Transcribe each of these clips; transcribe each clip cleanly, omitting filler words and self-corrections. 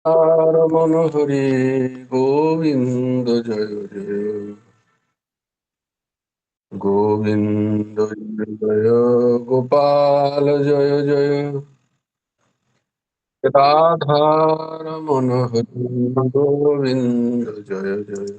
রমণ হরি গোবিন্দ জয় জয় গোবিন্দ জয় জয় গোপাল জয় জয় রাধা রমণ হরি গোবিন্দ জয় জয়।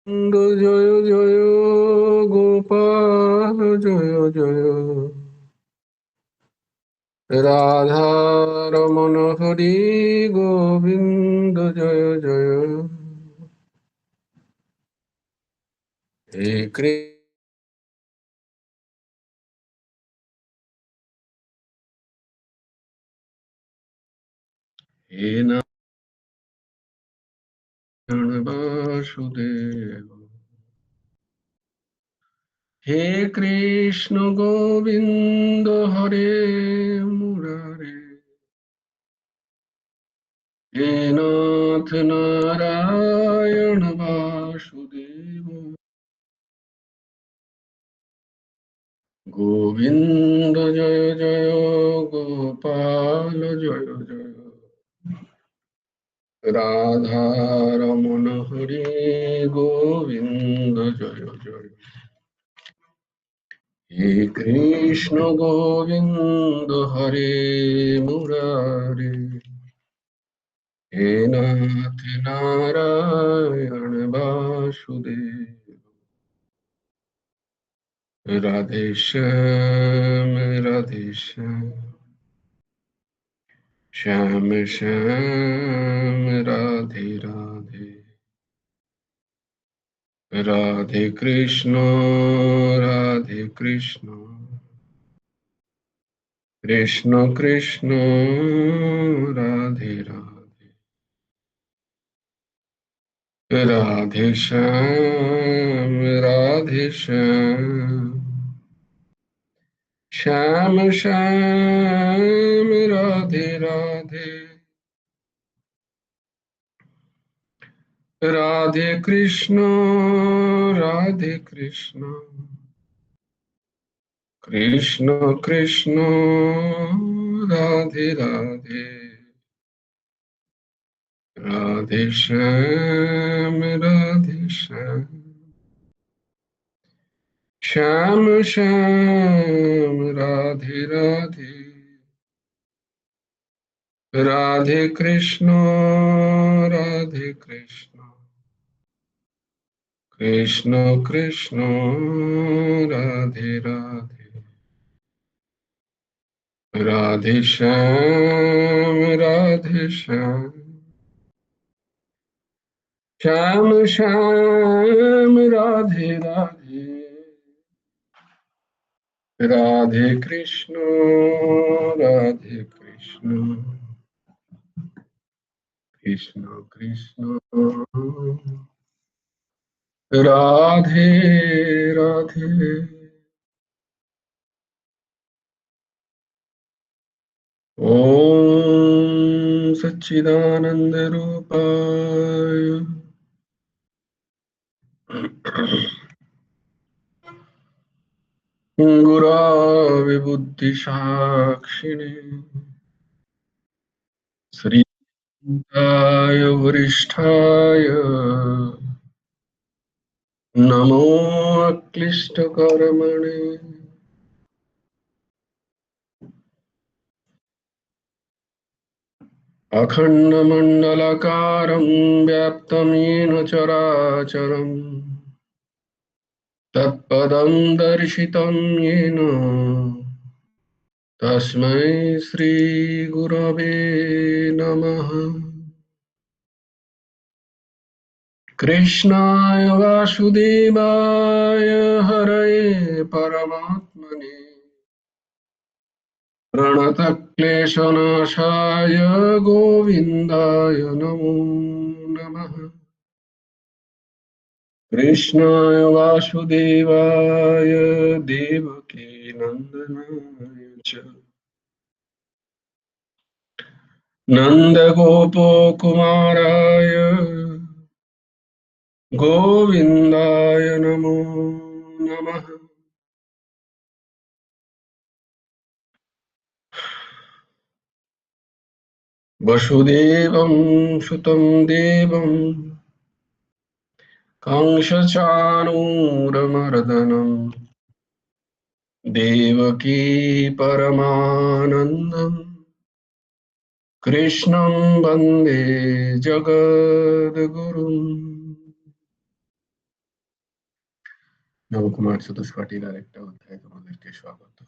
গোবিন্দ জয় জয় গোপাল জয় জয় রাধা রমণ হরি গোবিন্দ জয় জয়। হে কৃষ্ণ হে নারায়ণ বাসুদেব। হে কৃষ্ণ গোবিন্দ হরে মুরারে। হে নাথ নারায়ণ বাসুদেব। গোবিন্দ জয় জয় গোপাল জয় জয় রাধা রমণ হরি গোবিন্দ জয় জয়। হে কৃষ্ণ গোবিন্দ হরে মুরারে। হে নাথ নারায়ণ বাসুদেব। রাধে শ্যাম রাধে শ্যাম শ্যাম শ্যাম রাধে রাধে। রাধে কৃষ্ণ রাধে কৃষ্ণ কৃষ্ণ কৃষ্ণ রাধে রাধে। রাধে শ্যাম রাধে শ্যাম শ্যাম শ্যাম রাধে রাধে। রাধে কৃষ্ণ রাধে কৃষ্ণ কৃষ্ণ কৃষ্ণ রাধে রাধে। রাধে শ্যাম রাধে শ্যাম শ্যাম শ্যাম রাধে রাধে। রাধে কৃষ্ণ রাধে কৃষ্ণ কৃষ্ণ কৃষ্ণ রাধে রাধে। রাধে শ্যাম রাধে শ্যাম শ্যাম শ্যাম রাধে রাধে। রাধে কৃষ্ণ রাধে কৃষ্ণ কৃষ্ণ কৃষ্ণ राधे राधे। ओम सच्चिदानंद रूपाय गुरावे बुद्धिसाक्षिणे श्रीकाय वरिष्ठाय नमो अक्लिष्टकर्मणे अखण्डमण्डलाकारं व्याप्तं येन चराचरम् तत्पदं दर्शितं येन तस्मै श्रीगुरवे नमः। कृष्णाय वासुदेवाय हरये परमात्मने प्रणतक्लेशनाशाय गोविन्दाय नमो नमः। कृष्णाय वासुदेवाय देवकी नन्दनाय च नन्दगोपकुमाराय गोविन्दाय नमो नमः। वसुदेवं सुतं देवं कंसचाणूरमर्दनं देवकी परमानन्दं कृष्णं वन्दे जगद्गुरुम्। নবকুমার চতুষ্পাঠীর আরেকটা অধ্যায় তোমাদেরকে স্বাগত।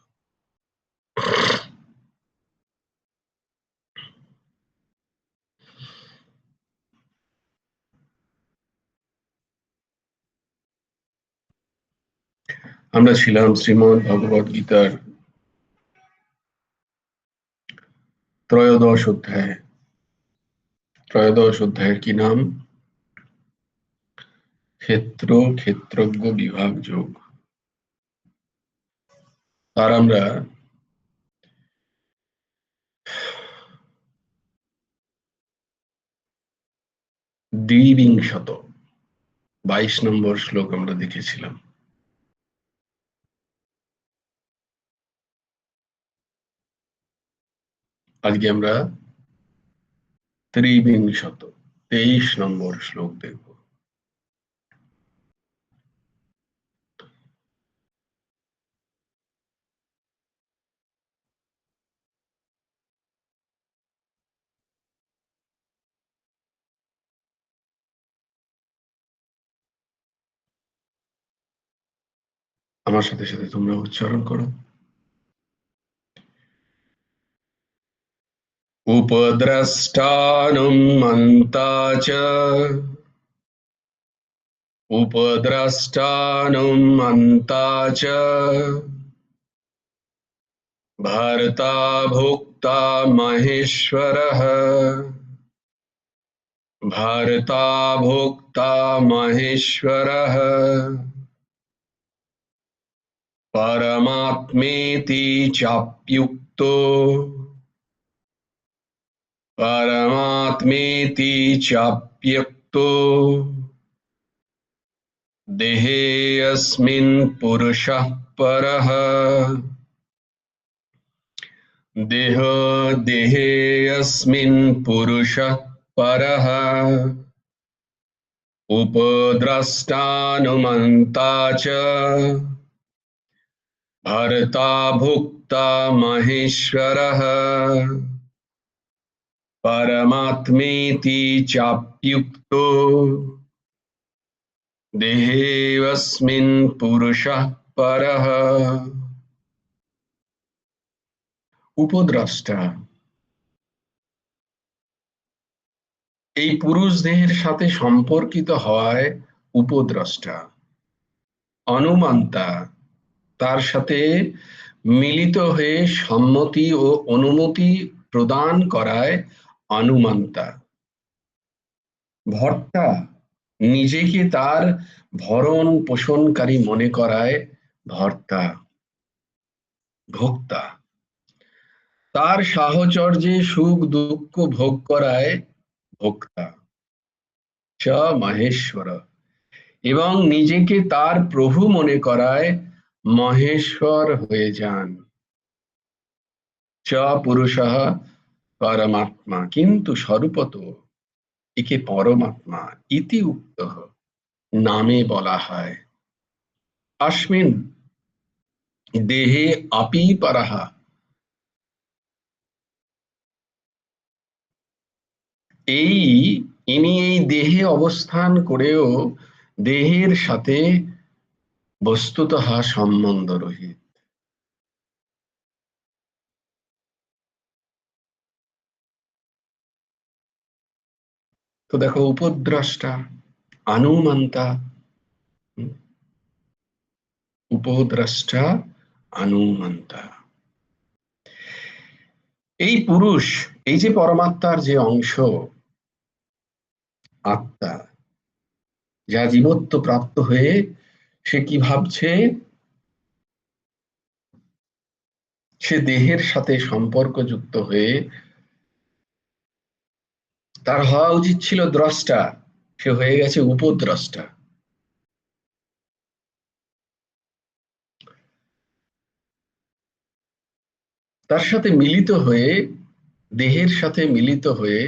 আমরা ছিলাম শ্রীমদ্ ভগবদ গীতার ত্রয়োদশ অধ্যায়। ত্রয়োদশ অধ্যায়ের কি নাম? ক্ষেত্র ক্ষেত্রজ্ঞ বিভাগ যোগ। আর আমরা দ্বিবিংশত 22 নম্বর শ্লোক আমরা দেখেছিলাম। আজকে আমরা ত্রিবিংশত 23 নম্বর শ্লোক দেখব। আমার সাথে সাথে তোমরা উচ্চারণ করো। উপদ্রষ্টানুমন্তা চ उपद्रष्टानुमन्ता च भर्ता भोक्ता महेश्वरः भर्ता भोक्ता महेश्वरः परमात्मेति चाप्युक्तो परमात्मेति चाप्युक्तो देहेऽस्मिन् पुरुषः परः देहेऽस्मिन् पुरुषः परः उपद्रष्टानुमन्ता च भर्ता भोक्ता महेश्वरः परमात्मेति चाप्युक्तो देहेऽस्मिन् पुरुषः परः। উপদ্রষ্টা এই পুরুষ দেহের সাথে সম্পর্কিত হওয়ায় উপদ্রষ্টা। অনুমন্তা তার সাথে মিলিত হয়ে সম্মতি ও অনুমতি প্রদান করায় অনুমন্তা। ভর্তা নিজেকে তার ভরণ পোষণকারী মনে করায় ভর্তা ভোক্তা, তার সাহচর্যে সুখ দুঃখ ভোগ করায় ভোক্তা চ মহেশ্বর, এবং নিজেকে তার প্রভু মনে করায় মহেশ্বর হয়ে যান। চ পুরুষঃ পরমাত্মা, কিন্তু স্বরূপত একে পরমাত্মা ইতি উক্তঃ নামে বলা হয়। अस्मिन् দেহে আপি পরঃ, ইনি এই দেহে অবস্থান করেও দেহের সাথে বস্তুতঃ সম্বন্ধ রহিত। তো দেখো, উপদ্রষ্টা, অনুমন্তা, উপদ্রষ্টা অনুমন্তা, এই পুরুষ, এই যে পরমাত্মার যে অংশ আত্মা, যা জীবত্ব প্রাপ্ত হয়ে সে কি ভাবছে, সে দেহের সাথে সম্পর্কযুক্ত হয়ে তার হওয়া উচিত ছিল দ্রষ্টা, সে হয়ে গেছে উপদ্রষ্টা। তার সাথে মিলিত হয়ে, দেহের সাথে মিলিত হয়ে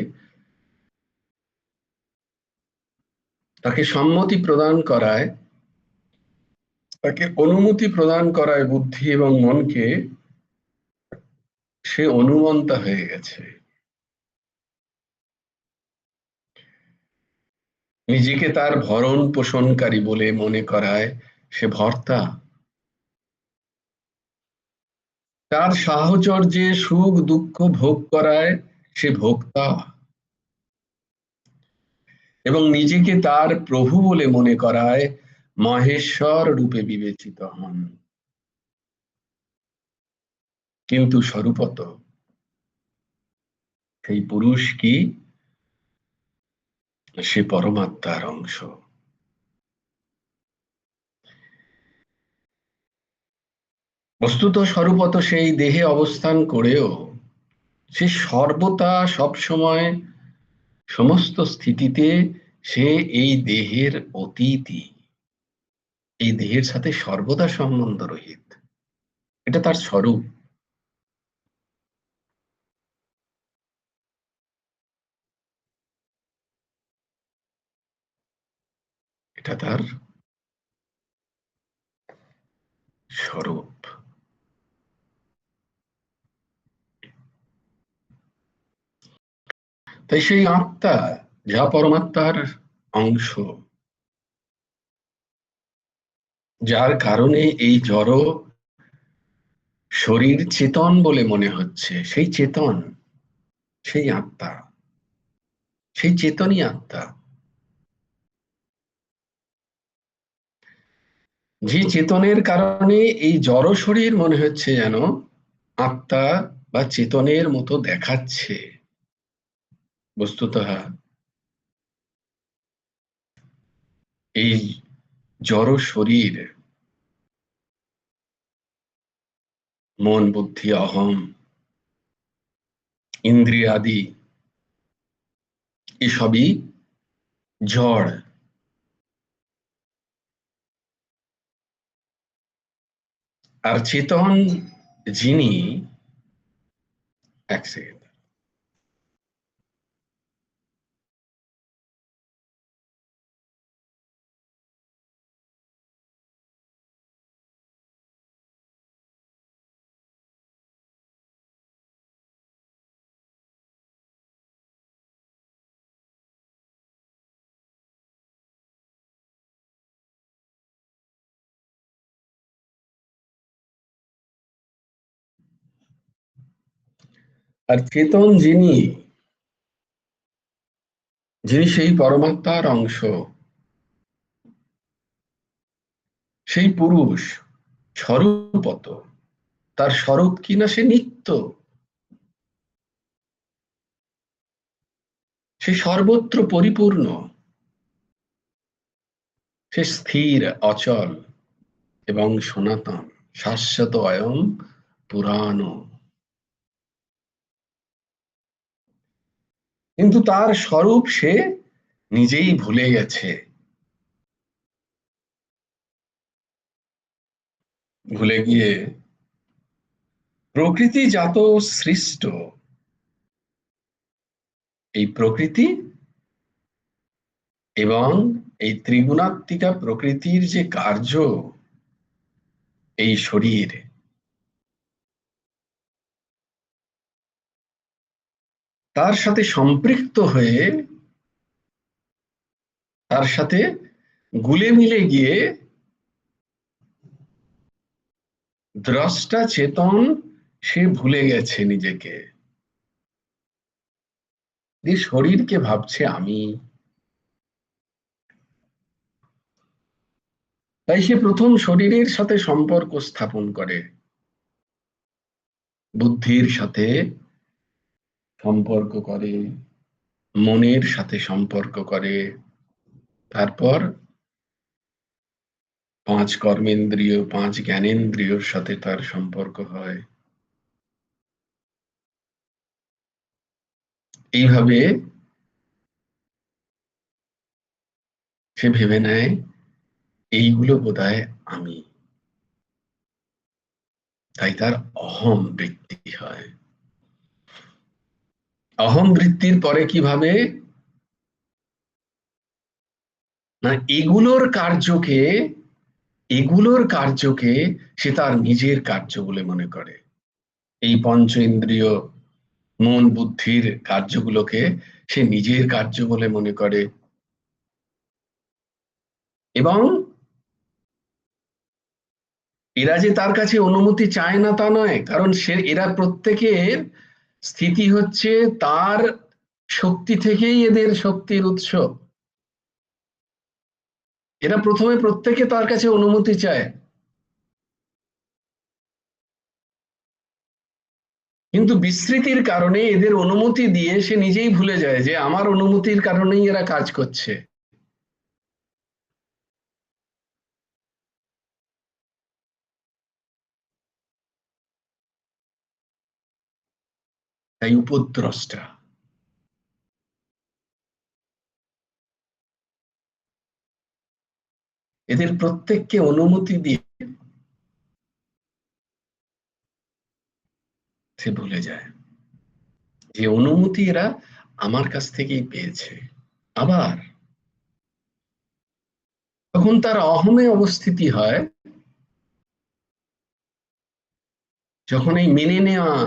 তাকে সম্মতি প্রদান করায়, তাকে অনুমতি প্রদান করায় বুদ্ধি এবং মনকে, সে অনুমন্তা হয়ে গেছে। নিজেকে তার ভরণ পোষণকারী বলে মনে করায় সে ভর্তা, তার সাহচর্যে সুখ দুঃখ ভোগ করায় সে ভোক্তা, এবং নিজেকে তার প্রভু বলে মনে করায় মহেশ্বর রূপে বিবেচিত হন। কিন্তু স্বরূপত সেই পুরুষ কি, সে পরমাত্মার অংশ। বস্তুত স্বরূপত সেই দেহে অবস্থান করেও সে সর্বদা সবসময় সমস্ত স্থিতিতে সে এই দেহের অতীতই, এই দেহের সাথে সর্বদা সম্বন্ধ রহিত। এটা তার স্বরূপ, এটা তার স্বরূপ। তাই সেই আত্মা, যা পরমাত্মার অংশ, যার কারণে এই জড় শরীর চেতন বলে মনে হচ্ছে, সেই চেতন, সেই আত্মা, সেই চেতনই আত্মা। যে চেতনের কারণে এই জড় শরীর মনে হচ্ছে যেন আত্মা বা চেতনের মতো দেখাচ্ছে, বস্তুতঃ এই জড় শরীর মন বুদ্ধি অহম ইন্দ্রিয়াদি এসবই জড়। আর চেতন যিনি, এক সেকেন্ড, আর চেতন যিনি, যিনি সেই পরমাত্মার অংশ, সেই পুরুষ স্বরূপত, তার স্বরূপ কিনা সে নিত্য, সে সর্বত্র পরিপূর্ণ। সে স্থির, অচল এবং সনাতন, শাশ্বত, অয়ম পুরাণ। কিন্তু তার স্বরূপ সে নিজেই ভুলে গেছে। ভুলে গিয়ে প্রকৃতি জাত সৃষ্ট এই প্রকৃতি এবং এই ত্রিগুণাত্মিকা প্রকৃতির যে কার্য, এই শরীর, তার সাথে সম্পৃক্ত হয়ে, তার সাথে গুলে মিলে গিয়ে দ্রষ্টা চেতন সে ভুলে গেছে নিজেকে। এই শরীরকে ভাবছে আমি। তাই সে প্রথম শরীরের সাথে সম্পর্ক স্থাপন করে, বুদ্ধির সাথে সম্পর্ক করে, মনের সাথে সম্পর্ক করে, তারপর পাঁচ কর্মেন্দ্রিয়, পাঁচ জ্ঞানেন্দ্রিয়র সাথে তার সম্পর্ক হয়। এইভাবে সে ভেবে নেয় এইগুলো বোধহয় আমি। তাই তার অহম বৃত্তি হয়। অহম বৃত্তির পরে কিভাবে না, এগুলোর কার্যকে সে তার নিজের কার্য বলে মনে করে। এই পঞ্চ ইন্দ্রিয়, মন বুদ্ধির কার্যগুলোকে সে নিজের কার্য বলে মনে করে। এবং এরা যে তার কাছে অনুমতি চায় না তা নয়, কারণ এরা প্রত্যেকের স্থিতি হচ্ছে তার শক্তি থেকেই এদের শক্তির উৎস। এরা প্রথমে প্রত্যেকে তার কাছে অনুমতি চায়, কিন্তু বিস্মৃতির কারণে এদের অনুমতি দিয়ে সে নিজেই ভুলে যায় যে আমার অনুমতির কারণেই এরা কাজ করছে। তাই উপদ্রষ্টা। এদের প্রত্যেককে অনুমতি দিয়ে সে ভুলে যায় যে অনুমতি এরা আমার কাছ থেকেই পেয়েছে। আবার তখন তার অহমে অবস্থিতি হয়, যখন এই মেনে নেওয়া,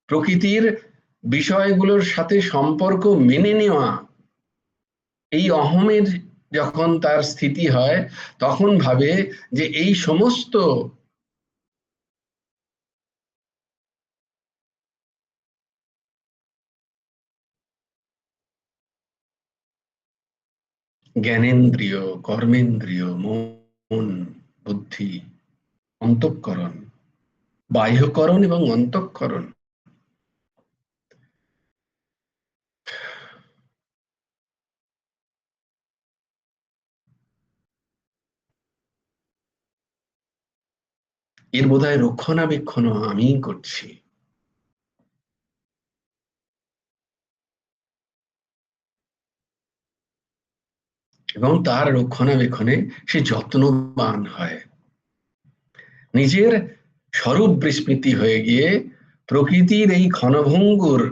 প্রকৃতির বিষয়গুলোর সাথে সম্পর্ক মেনে নেওয়া, এই অহমের যখন তার স্থিতি হয়, তখন ভাবে যে এই সমস্ত জ্ঞানেন্দ্রিয়, কর্মেন্দ্রিয়, মন, বুদ্ধি, অন্তঃকরণ, বাহ্যকরণ এবং অন্তঃকরণ, এর বোধহয় রক্ষণাবেক্ষণ আমিই করছি। এবং তার রক্ষণাবেক্ষণে সে যত্নবান হয়, নিজের স্বরূপ বিস্মৃতি হয়ে গিয়ে প্রকৃতির এই ক্ষণভঙ্গুর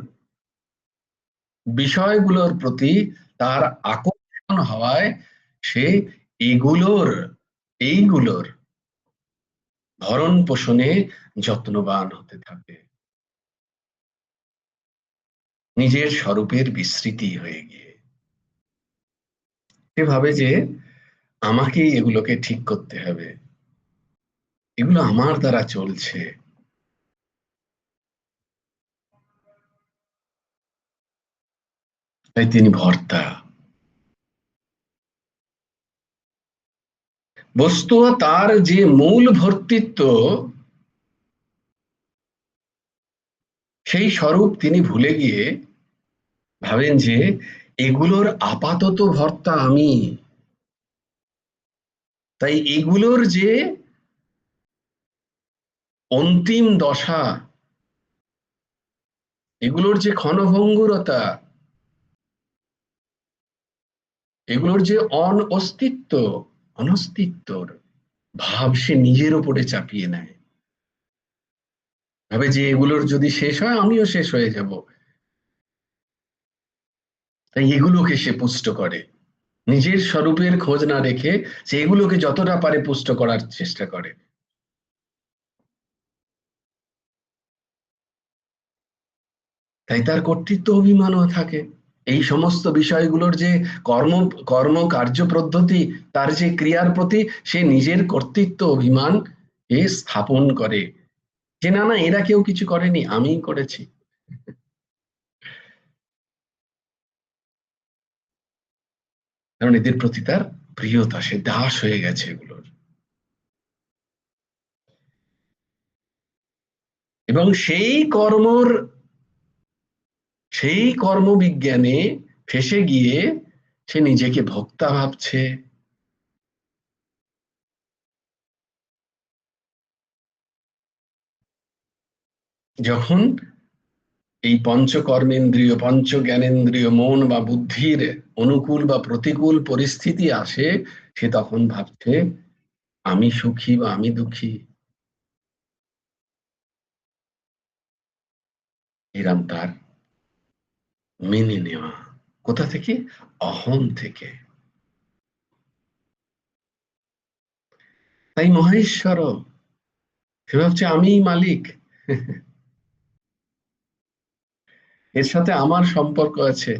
বিষয়গুলোর প্রতি তার আকর্ষণ হওয়ায় সে এগুলোর এইগুলোর ভরণ পোষণে যত্নবান হতে থাকে, নিজের স্বরূপের বিস্মৃতি হয়ে গিয়ে। সে ভাবে যে আমাকেই এগুলোকে ঠিক করতে হবে, এগুলো আমার দ্বারা চলছে। তাই তিনি ভর্তা। বস্তু তার যে মূল ভর্তৃত্ব, সেই স্বরূপ তিনি ভুলে গিয়ে ভাবেন যে এগুলোর আপাতত ভর্তা আমি। তাই এগুলোর যে অন্তিম দশা, এগুলোর যে ক্ষণভঙ্গুরতা, এগুলোর যে অনস্তিত্বর ভাব সে নিজের ওপরে চাপিয়ে নেয়, ভাবে যে এগুলোর যদি শেষ হয় আমিও শেষ হয়ে যাব। তাই এগুলোকে সে পুষ্ট করে, নিজের স্বরূপের খোঁজ না রেখে সে এগুলোকে যতটা পারে পুষ্ট করার চেষ্টা করে। তাই তার কর্তৃত্ব অভিমানও থাকে। এই সমস্ত বিষয়গুলোর যে কর্ম কর্ম কার্য পদ্ধতি, তার যে ক্রিয়ার প্রতি সে নিজের কর্তৃত্ব অভিমান এ স্থাপন করে, যে না না এরা কেউ কিছু করেনি, আমিই করেছি। কারণ এদের প্রতি তার প্রিয়তা, সে দাস হয়ে গেছে এগুলোর। এবং সেই কর্মবিজ্ঞানে ফেঁসে গিয়ে সে নিজেকে ভোক্তা ভাবছে। যখন এই পঞ্চকর্মেন্দ্রিয়, পঞ্চ জ্ঞানেন্দ্রিয়, মন বা বুদ্ধির অনুকূল বা প্রতিকূল পরিস্থিতি আসে, সে তখন ভাবছে আমি সুখী বা আমি দুঃখী। এরম তার মেনে নেওয়া, কোথা থেকে? অহং থেকে। তাই মহেশ্বর, সে ভাবছে আমিই মালিক, এর সাথে আমার সম্পর্ক আছে,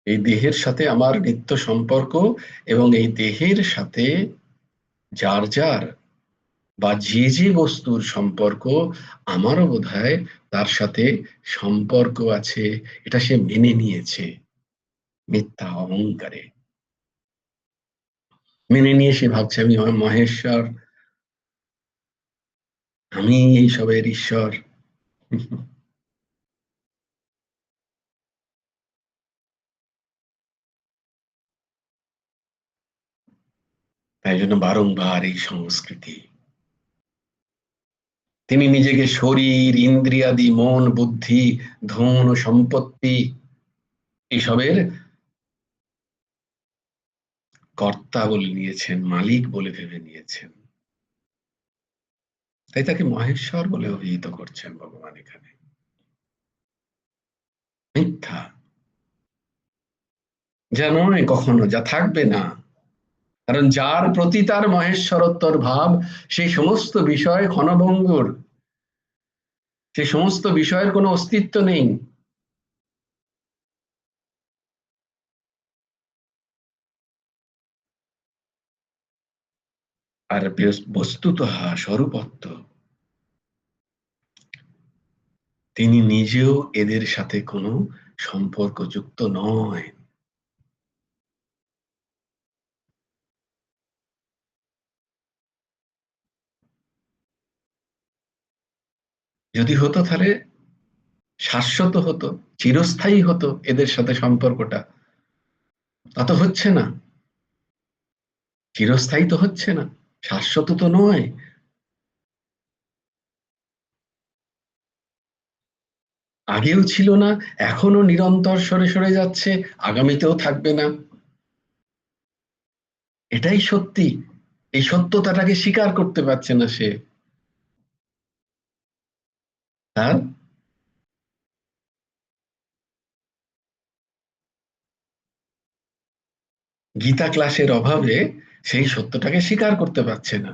এই দেহের সাথে আমার নিত্য সম্পর্ক। এবং এই দেহের সাথে যার যার বা যে যে বস্তুর সম্পর্ক, আমারও বোধহয় তার সাথে সম্পর্ক আছে, এটা সে মেনে নিয়েছে মিথ্যা অহংকারে। মেনে নিয়ে সে ভাবছে আমি মহেশ্বর, আমি এই সবের ঈশ্বর। তাই জন্য বারংবার এই সংস্কৃতি, তিনি নিজেকে শরীর, ইন্দ্রিয়াদি, মন, বুদ্ধি, ধন ও সম্পত্তি এসবের কর্তা বলে নিয়েছেন, মালিক বলে ভেবে নিয়েছেন। তাই তাকে মহেশ্বর বলে অভিহিত করছেন ভগবান এখানে। মিথ্যা, যা নয় কখনো, যা থাকবে না। কারণ যার প্রতি তার মহেশ্বরোত্তর ভাব, সেই সমস্ত বিষয় ক্ষণভঙ্গুর, সেই সমস্ত বিষয়ের কোনো অস্তিত্ব নেই। আর বস্তুতঃ স্বরূপত্ব, তিনি নিজেও এদের সাথে কোনো সম্পর্ক যুক্ত নয়। যদি হতো তাহলে শাশ্বত হতো, চিরস্থায়ী হতো এদের সাথে সম্পর্কটা। তা তো হচ্ছে না, চিরস্থায়ী তো হচ্ছে না, শাশ্বত তো নয়। আগেও ছিল না, এখনো নিরন্তর সরে সরে যাচ্ছে, আগামীতেও থাকবে না। এটাই সত্যি, এই সত্যতাটাকে স্বীকার করতে পারছে না সে। তার গীতা ক্লাসের অভাবে সেই সত্যটাকে স্বীকার করতে পারছে না।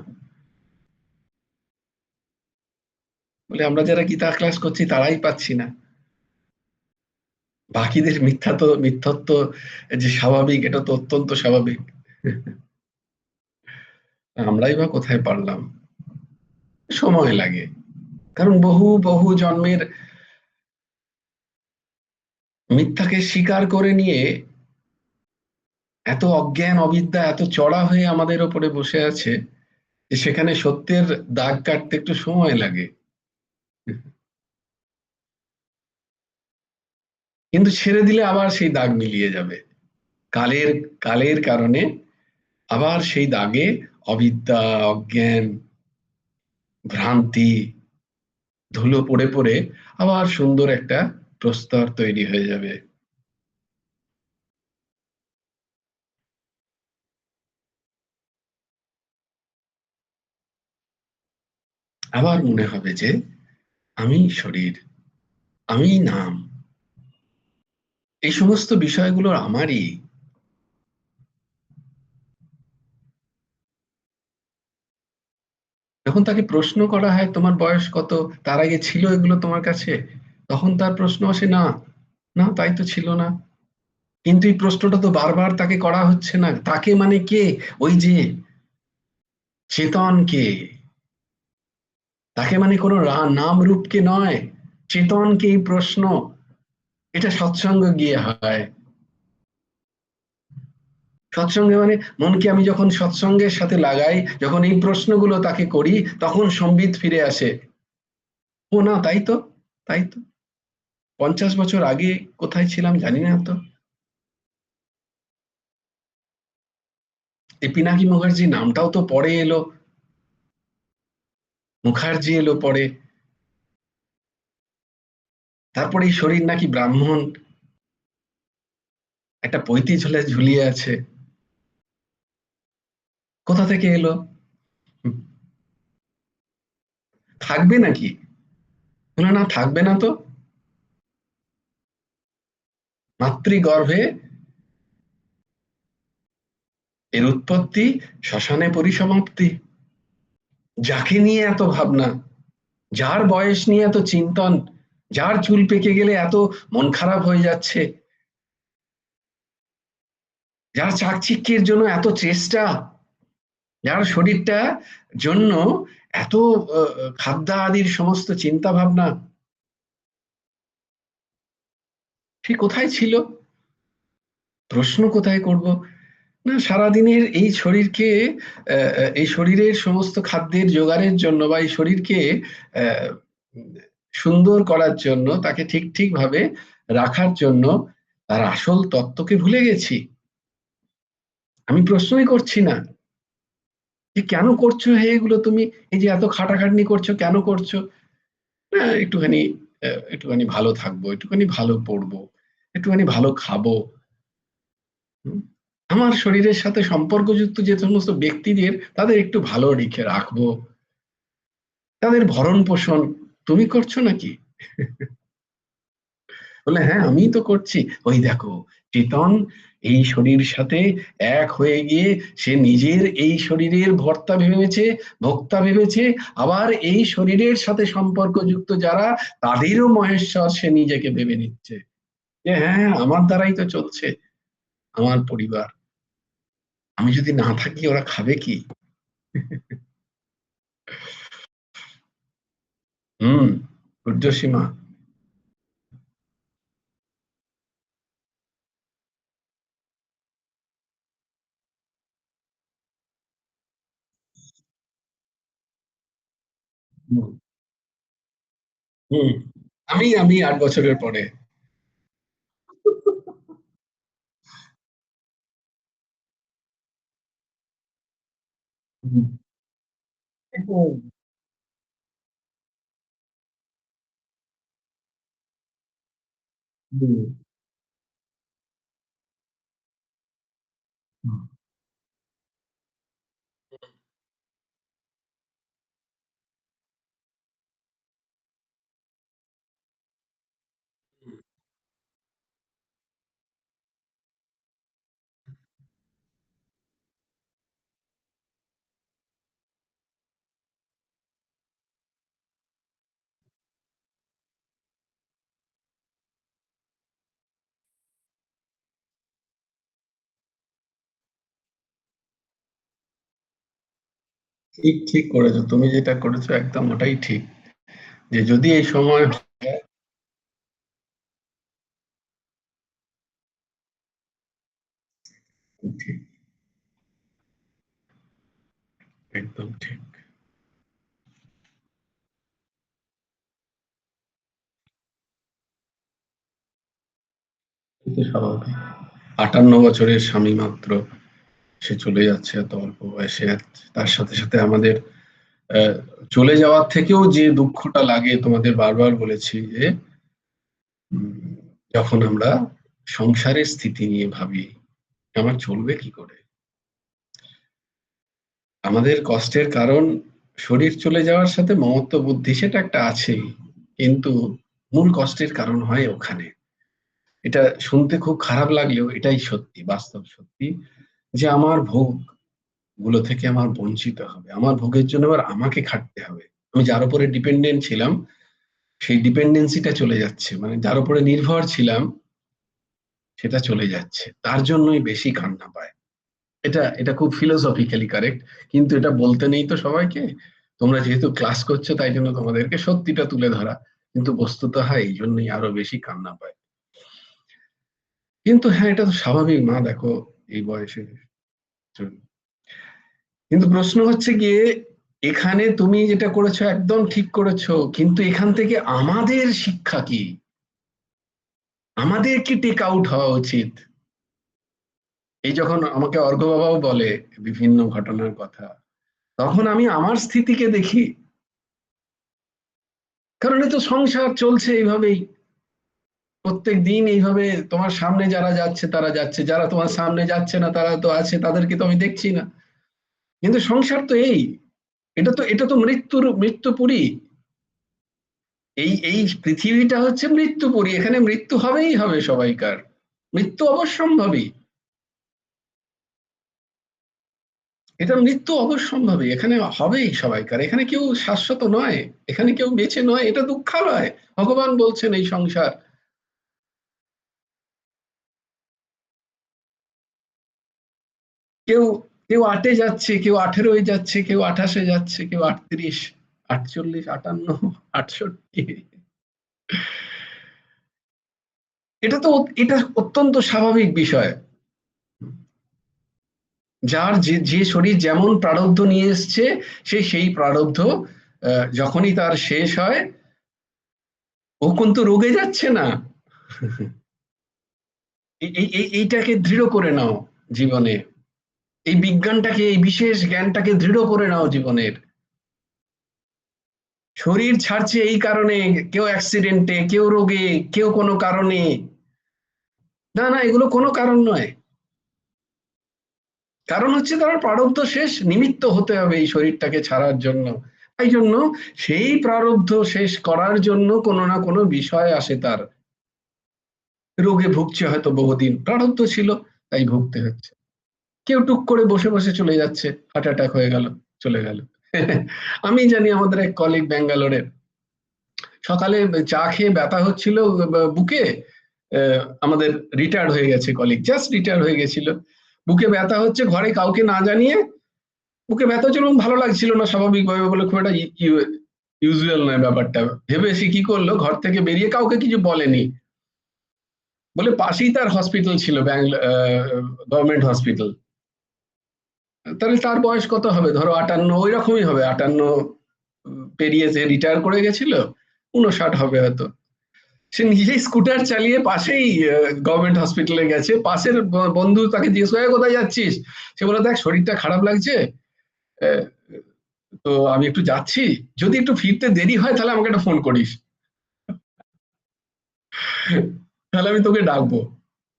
বলে আমরা যারা গীতা ক্লাস করছি তারাই পাচ্ছি না, বাকিদের মিথ্যত্ব যে স্বাভাবিক, এটা তো অত্যন্ত স্বাভাবিক, আমরাই বা কোথায় পারলাম। সময় লাগে, কারণ বহু বহু জন্মের মিথ্যাকে স্বীকার করে নিয়ে এত অজ্ঞান অবিদ্যা এত চড়া হয়ে আমাদের ওপরে বসে আছে যে সেখানে সত্যের দাগ কাটতে একটু সময় লাগে। কিন্তু ছেড়ে দিলে আবার সেই দাগ মিলিয়ে যাবে। কালের কালের কারণে আবার সেই দাগে অবিদ্যা, অজ্ঞান, ভ্রান্তি, ধুলো পড়ে পড়ে আবার সুন্দর একটা প্রস্তর তৈরি হয়ে যাবে। আবার মনে হবে যে আমি শরীর, আমি নাম, এই সমস্ত বিষয়গুলো আমারই। যখন তাকে প্রশ্ন করা হয় তোমার বয়স কত, তার আগে ছিল এগুলো তোমার কাছে, তখন তার প্রশ্ন আসে না, না তাই তো ছিল না। কিন্তু এই প্রশ্নটা তো বারবার তাকে করা হচ্ছে না। তাকে মানে কে? ওই যে চেতন কে, তাকে মানে কোনো নাম রূপকে নয়, চেতনকে এই প্রশ্ন। এটা সৎসঙ্গ গিয়ে হয়। সৎসঙ্গে মানে মনকে আমি যখন সৎসঙ্গের সাথে লাগাই, যখন এই প্রশ্নগুলো তাকে করি, তখন সম্বিত ফিরে আসে। ও না, তাই তো, তাই তো, 50 বছর আগে কোথায় ছিলাম জানি না তো। এই পিনাকি মুখার্জি নামটাও তো পরে এলো, মুখার্জি এলো পরে। তারপরে এই শরীর নাকি ব্রাহ্মণ, একটা পৈতি ঝুলে ঝুলিয়ে আছে, কোথা থেকে এলো? হুম, থাকবে নাকি? বলে না, থাকবে না তো। মাতৃগর্ভে এর উৎপত্তি, শ্মশানে পরিসমাপ্তি। যাকে নিয়ে এত ভাবনা, যার বয়স নিয়ে এত চিন্তন, যার চুল পেকে গেলে এত মন খারাপ হয়ে যাচ্ছে, যার চাকচিক্যের জন্য এত চেষ্টা, যার শরীরটা জন্য এত খাদ্য আদির সমস্ত চিন্তা ভাবনা, সে কোথায় ছিল? প্রশ্ন কোথায় করব? না, সারাদিনের এই শরীরকে, এই শরীরের সমস্ত খাদ্যের জোগাড়ের জন্য বা এই শরীরকে আহ, সুন্দর করার জন্য, তাকে ঠিক ঠিক ভাবে রাখার জন্য তার আসল তত্ত্বকে ভুলে গেছি। আমি প্রশ্নই করছি না যে কেন করছো হে এগুলো তুমি, এই যে এত খাটাখাটনি করছো কেন করছো? না, একটুখানি একটুখানি ভালো থাকবো, একটুখানি ভালো পড়বো, একটুখানি ভালো খাবো। হুম? আমার শরীরের সাথে সম্পর্কযুক্ত যে সমস্ত ব্যক্তিদের, তাদের একটু ভালো রেখে রাখবো, তাদের ভরণ পোষণ তুমি করছো নাকি? বলে হ্যাঁ, আমি তো করছি। ওই দেখো, চেতন এই শরীর সাথে এক হয়ে গিয়ে সে নিজের এই শরীরের ভর্তা ভেবেছে, ভোক্তা ভেবেছে, আবার এই শরীরের সাথে সম্পর্কযুক্ত যারা, তাদেরও মহেশ্বর সে নিজেকে ভেবে নিচ্ছে যে হ্যাঁ হ্যাঁ, আমার দ্বারাই তো চলছে আমার পরিবার। আমি যদি না থাকি ওরা খাবে কি? হুম, ঊর্ধ্বসীমা। হুম, হুম। আমি 8 বছরের পরে। হুম, হুম, হুম। ঠিক ঠিক করেছো, তুমি যেটা করেছো একদম ওটাই ঠিক। যে যদি এই সময় হয়, ঠিক, একদম ঠিক। এটা স্বাভাবিক। 58 বছরের স্বামী মাত্র, সে চলে যাচ্ছে এত অল্প বয়সে। তার সাথে সাথে আমাদের চলে যাওয়ার থেকেও যে দুঃখটা লাগে, তোমাদের বারবার বলেছি যে যখন আমরা সংসারের স্থিতি নিয়ে ভাবি আমার চলবে কি করে, আমাদের কষ্টের কারণ শরীর চলে যাওয়ার সাথে মমত্ব বুদ্ধি সেটা একটা আছেই, কিন্তু মূল কষ্টের কারণ হয় ওখানে। এটা শুনতে খুব খারাপ লাগলেও এটাই সত্যি, বাস্তব সত্যি, যে আমার ভোগ গুলো থেকে আমার বঞ্চিত হবে, আমার ভোগের জন্য আবার আমাকে খাটতে হবে। আমি যার উপরে ডিপেন্ডেন্ট ছিলাম সেই ডিপেন্ডেন্সিটা চলে যাচ্ছে, মানে যার উপরে নির্ভর ছিলাম সেটা চলে যাচ্ছে, তার জন্যই বেশি কান্না পায়। এটা এটা খুব ফিলোসফিক্যালি কারেক্ট, কিন্তু এটা বলতে নেই তো সবাইকে। তোমরা যেহেতু ক্লাস করছো তাই জন্য তোমাদেরকে সত্যিটা তুলে ধরা, কিন্তু বস্তুত হয় এই জন্যই আরো বেশি কান্না পায়। কিন্তু হ্যাঁ, এটা তো স্বাভাবিক মা, দেখো এই বয়সে। কিন্তু প্রশ্ন হচ্ছে গিয়ে এখানে তুমি যেটা করেছো একদম ঠিক করেছো, কিন্তু এখান থেকে আমাদের শিক্ষা কি, আমাদের কি টেক আউট হওয়া উচিত? এই যখন আমাকে অর্ঘ্য বাবাও বলে বিভিন্ন ঘটনার কথা, তখন আমি আমার স্থিতিকে দেখি, কারণ এই তো সংসার চলছে এইভাবেই, প্রত্যেক দিন এইভাবে। তোমার সামনে যারা যাচ্ছে তারা যাচ্ছে, যারা তোমার সামনে যাচ্ছে না তারা তো আছে, তাদেরকে তো আমি দেখছি না। কিন্তু সংসার তো এই, এটা তো মৃত্যুপুরী। এই এই পৃথিবীটা হচ্ছে মৃত্যুপুরী, এখানে মৃত্যু হবেই হবে সবাইকার, মৃত্যু অবশ্যম্ভাবী। এটা মৃত্যু অবশ্যম্ভাবী, এখানে হবেই সবাইকার, এখানে কেউ শাশ্বত নয়, এখানে কেউ বেঁচে নয়, এটা দুঃখালয়। ভগবান বলছেন এই সংসার, কেউ কেউ 8-এ যাচ্ছে, কেউ 18-এ যাচ্ছে, কেউ 28-এ যাচ্ছে, কেউ 38, 48, 58, 68। এটা অত্যন্ত স্বাভাবিক বিষয়। যার যে যে শরীর যেমন প্রারব্ধ নিয়ে এসছে, সে সেই প্রারব্ধ যখনই তার শেষ হয়, ও কিন্তু রোগে যাচ্ছে না। এইটাকে দৃঢ় করে নাও জীবনে, এই বিজ্ঞানটাকে, এই বিশেষ জ্ঞানটাকে দৃঢ় করে নাও জীবনের। শরীর ছাড়ছে এই কারণে, কেউ অ্যাক্সিডেন্টে, কেউ রোগে, কেউ কোনো কারণে, না না, এগুলো কোনো কারণ নয়। কারণ হচ্ছে তার প্রারব্ধ শেষ, নিমিত্ত হতে হবে এই শরীরটাকে ছাড়ার জন্য। তাই জন্য সেই প্রারব্ধ শেষ করার জন্য কোনো না কোনো বিষয় আসে তার, রোগে ভুগছে হয়তো বহুদিন, প্রারব্ধ ছিল তাই ভুগতে হচ্ছে। কেউ টুক করে বসে বসে চলে যাচ্ছে, হার্ট অ্যাটাক হয়ে গেল, চলে গেল। আমি জানি আমাদের এক কলিগ ব্যাঙ্গালোরের, সকালে চা খেয়ে ব্যথা হচ্ছিল বুকে, আমাদের রিটায়ার্ড হয়ে গেছে কলিগ, জাস্ট রিটায়ার হয়ে গেছিল, বুকে ব্যথা হচ্ছে, ঘরে কাউকে না জানিয়ে বুকে ব্যথা হচ্ছিল, ভালো লাগছিল না স্বাভাবিকভাবে, বলে খুব একটা ইউজুয়াল নয় ব্যাপারটা ভেবে, সে কি করলো, ঘর থেকে বেরিয়ে, কাউকে কিছু বলেনি, বলে পাশেই তার হসপিটাল ছিল, গভর্নমেন্ট হসপিটাল। তাহলে তার বয়স কত হবে, ধরো 58, ওই রকমই হবে, 58 পেরিয়ে যে রিটায়ার করে গেছিল, 59 হবে হয়তো। সে নিজেই স্কুটার চালিয়ে পাশেই গভর্নমেন্ট হসপিটালে গেছে, পাশের বন্ধু তাকে জিজ্ঞেস করে কোথায় যাচ্ছিস, সে বলে দেখ শরীরটা খারাপ লাগছে, আহ, তো আমি একটু যাচ্ছি, যদি একটু ফিরতে দেরি হয় তাহলে আমাকে একটা ফোন করিস, তাহলে আমি তোকে ডাকবো।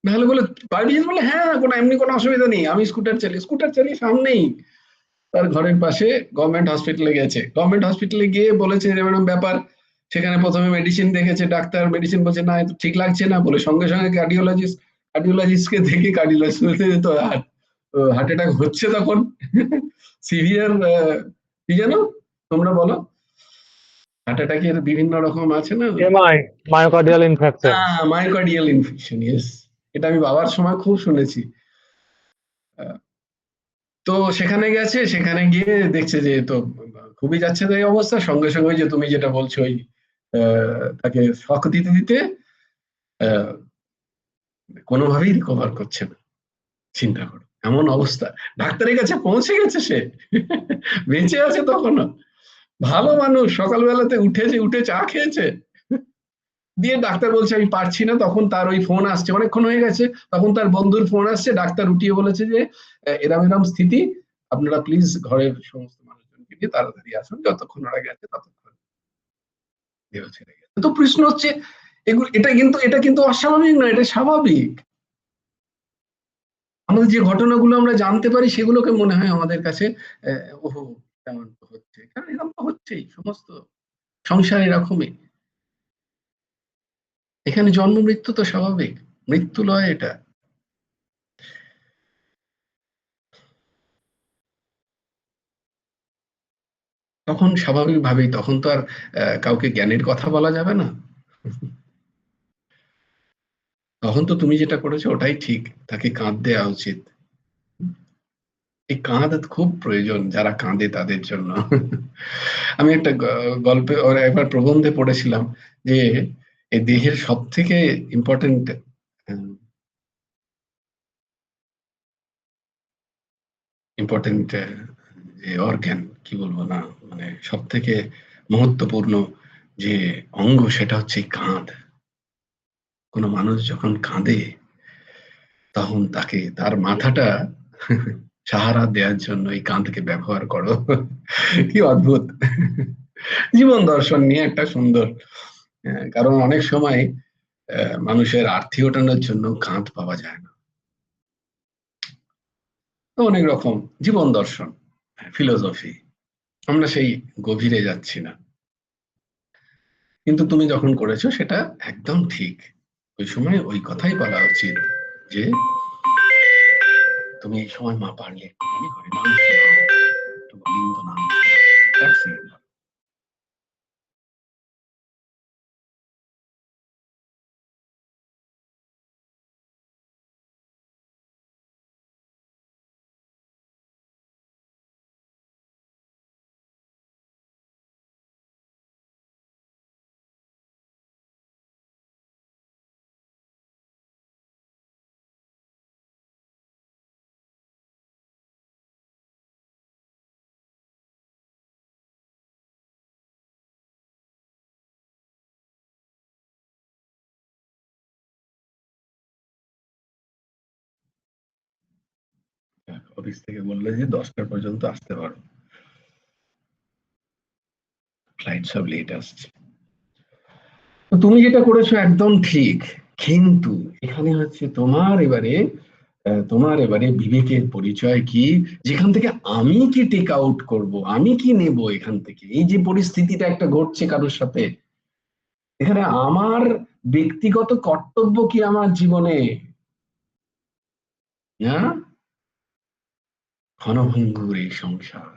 নাহলে বলে পারবি, বলে হ্যাঁ কোনো এমনি কোনো অসুবিধা নেই, আমি স্কুটার চালিয়ে সামনেই তার ঘরের পাশে গভর্নমেন্ট হসপিটালে গেছে, গভর্নমেন্ট হসপিটালে গিয়ে বলেছে এরকম ব্যাপার। সেখানে প্রথমে মেডিসিন দেখেছে ডাক্তার, মেডিসিন বলছে না এতো ঠিক লাগছে না, বলে সঙ্গে সঙ্গে কার্ডিওলজিস্টকে দেখে, কার্ডিওলজিস্ট বলছে তো হার্ট অ্যাটাক হচ্ছে তখন, সিভিয়ার, কি জানো তোমরা বলো, হার্ট অ্যাটাকের বিভিন্ন রকম আছে না, MI, myocardial infarction. Myocardial infection, yes. এটা আমি বাবার সময় খুব শুনেছি। আহ, তো সেখানে গেছে, সেখানে গিয়ে দেখছে যে তো খুবই যাচ্ছে তাই অবস্থা, সঙ্গে সঙ্গে যে তুমি যেটা বলছো ওই তাকে শক দিতে দিতে আহ, কোনোভাবেই রিকভার করছে না। চিন্তা করো এমন অবস্থা, ডাক্তারের কাছে পৌঁছে গেছে সে, বেঁচে আছে তখনো, ভালো মানুষ, সকালবেলাতে উঠেছে, উঠে চা খেয়েছে, দিয়ে ডাক্তার বলছে আমি পারছি না, তখন তার ওই ফোন আসছে, অনেকক্ষণ হয়ে গেছে, তখন তার বন্ধুর ফোন আসছে, ডাক্তার উঠিয়ে বলেছে যে এরম এরম স্থিতি, আপনারা প্লিজ ঘরের সমস্ত মানুষজনকে নিয়ে তাড়াতাড়ি আসুন, যতক্ষণ ওরা গেছে ততক্ষণ দেহ ছেড়ে গেছে। তো প্রশ্ন হচ্ছে, এগুলো এটা কিন্তু অস্বাভাবিক নয়, এটা স্বাভাবিক। আমাদের যে ঘটনাগুলো আমরা জানতে পারি সেগুলোকে মনে হয় আমাদের কাছে ওহো, তেমন তো হচ্ছে, কারণ এরকম তো হচ্ছেই, সমস্ত সংসার এরকমই। এখানে জন্ম মৃত্যু তো স্বাভাবিক, মৃত্যু লয় এটা। তখন স্বাভাবিকভাবেই, তখন তো আর কাউকে জ্ঞানের কথা বলা যাবে না। তখন তো তুমি যেটা করেছো ওটাই ঠিক, তাকে কাঁদ দেওয়া উচিত। এই কাঁদ খুব প্রয়োজন যারা কাঁদে তাদের জন্য। আমি একটা গল্পে ওর একবার প্রবন্ধে পড়েছিলাম যে এই দেহের সব থেকে ইম্পর্টেন্ট ইম্পর্টেন্ট যে অর্গ্যান, কি বলবো না, মানে সব থেকে মহত্বপূর্ণ যে অঙ্গ, সেটা হচ্ছে এই কাঁধ। কোনো মানুষ যখন কাঁদে তখন তাকে তার মাথাটা সাহারা দেওয়ার জন্য এই কাঁধকে ব্যবহার করো। কি অদ্ভুত জীবন দর্শন নিয়ে একটা সুন্দর। কারণ অনেক সময় মানুষের আর্থি ওঠানোর জন্য কাঁধ পাওয়া যায় না। তো অনেক রকম জীবন দর্শন, ফিলোসফি, আমরা সেই গভীরে যাচ্ছি না। কিন্তু তুমি যখন করেছো সেটা একদম ঠিক। ওই সময় ওই কথাই বলা উচিত যে তুমি এই সময় মা পারলে একটুখানি হরিনাম শোনাও, একটু গোবিন্দ নাম শোনাও। That's it. অফিস থেকে বললে যে 10টা পর্যন্ত আসতে পারো, ফ্লাইট সব লেট আসছে। তো তুমি যেটা করেছো একদম ঠিক, কিন্তু এখানে হচ্ছে তোমার এবারে বিবেকের পরিচয় কি, যেখান থেকে আমি কি টেক আউট করব, আমি কি নেব এখান থেকে, এই যে পরিস্থিতিটা একটা ঘটছে কারোর সাথে, এখানে আমার ব্যক্তিগত কর্তব্য কি আমার জীবনে, না ক্ষণভঙ্গুর এই সংসার।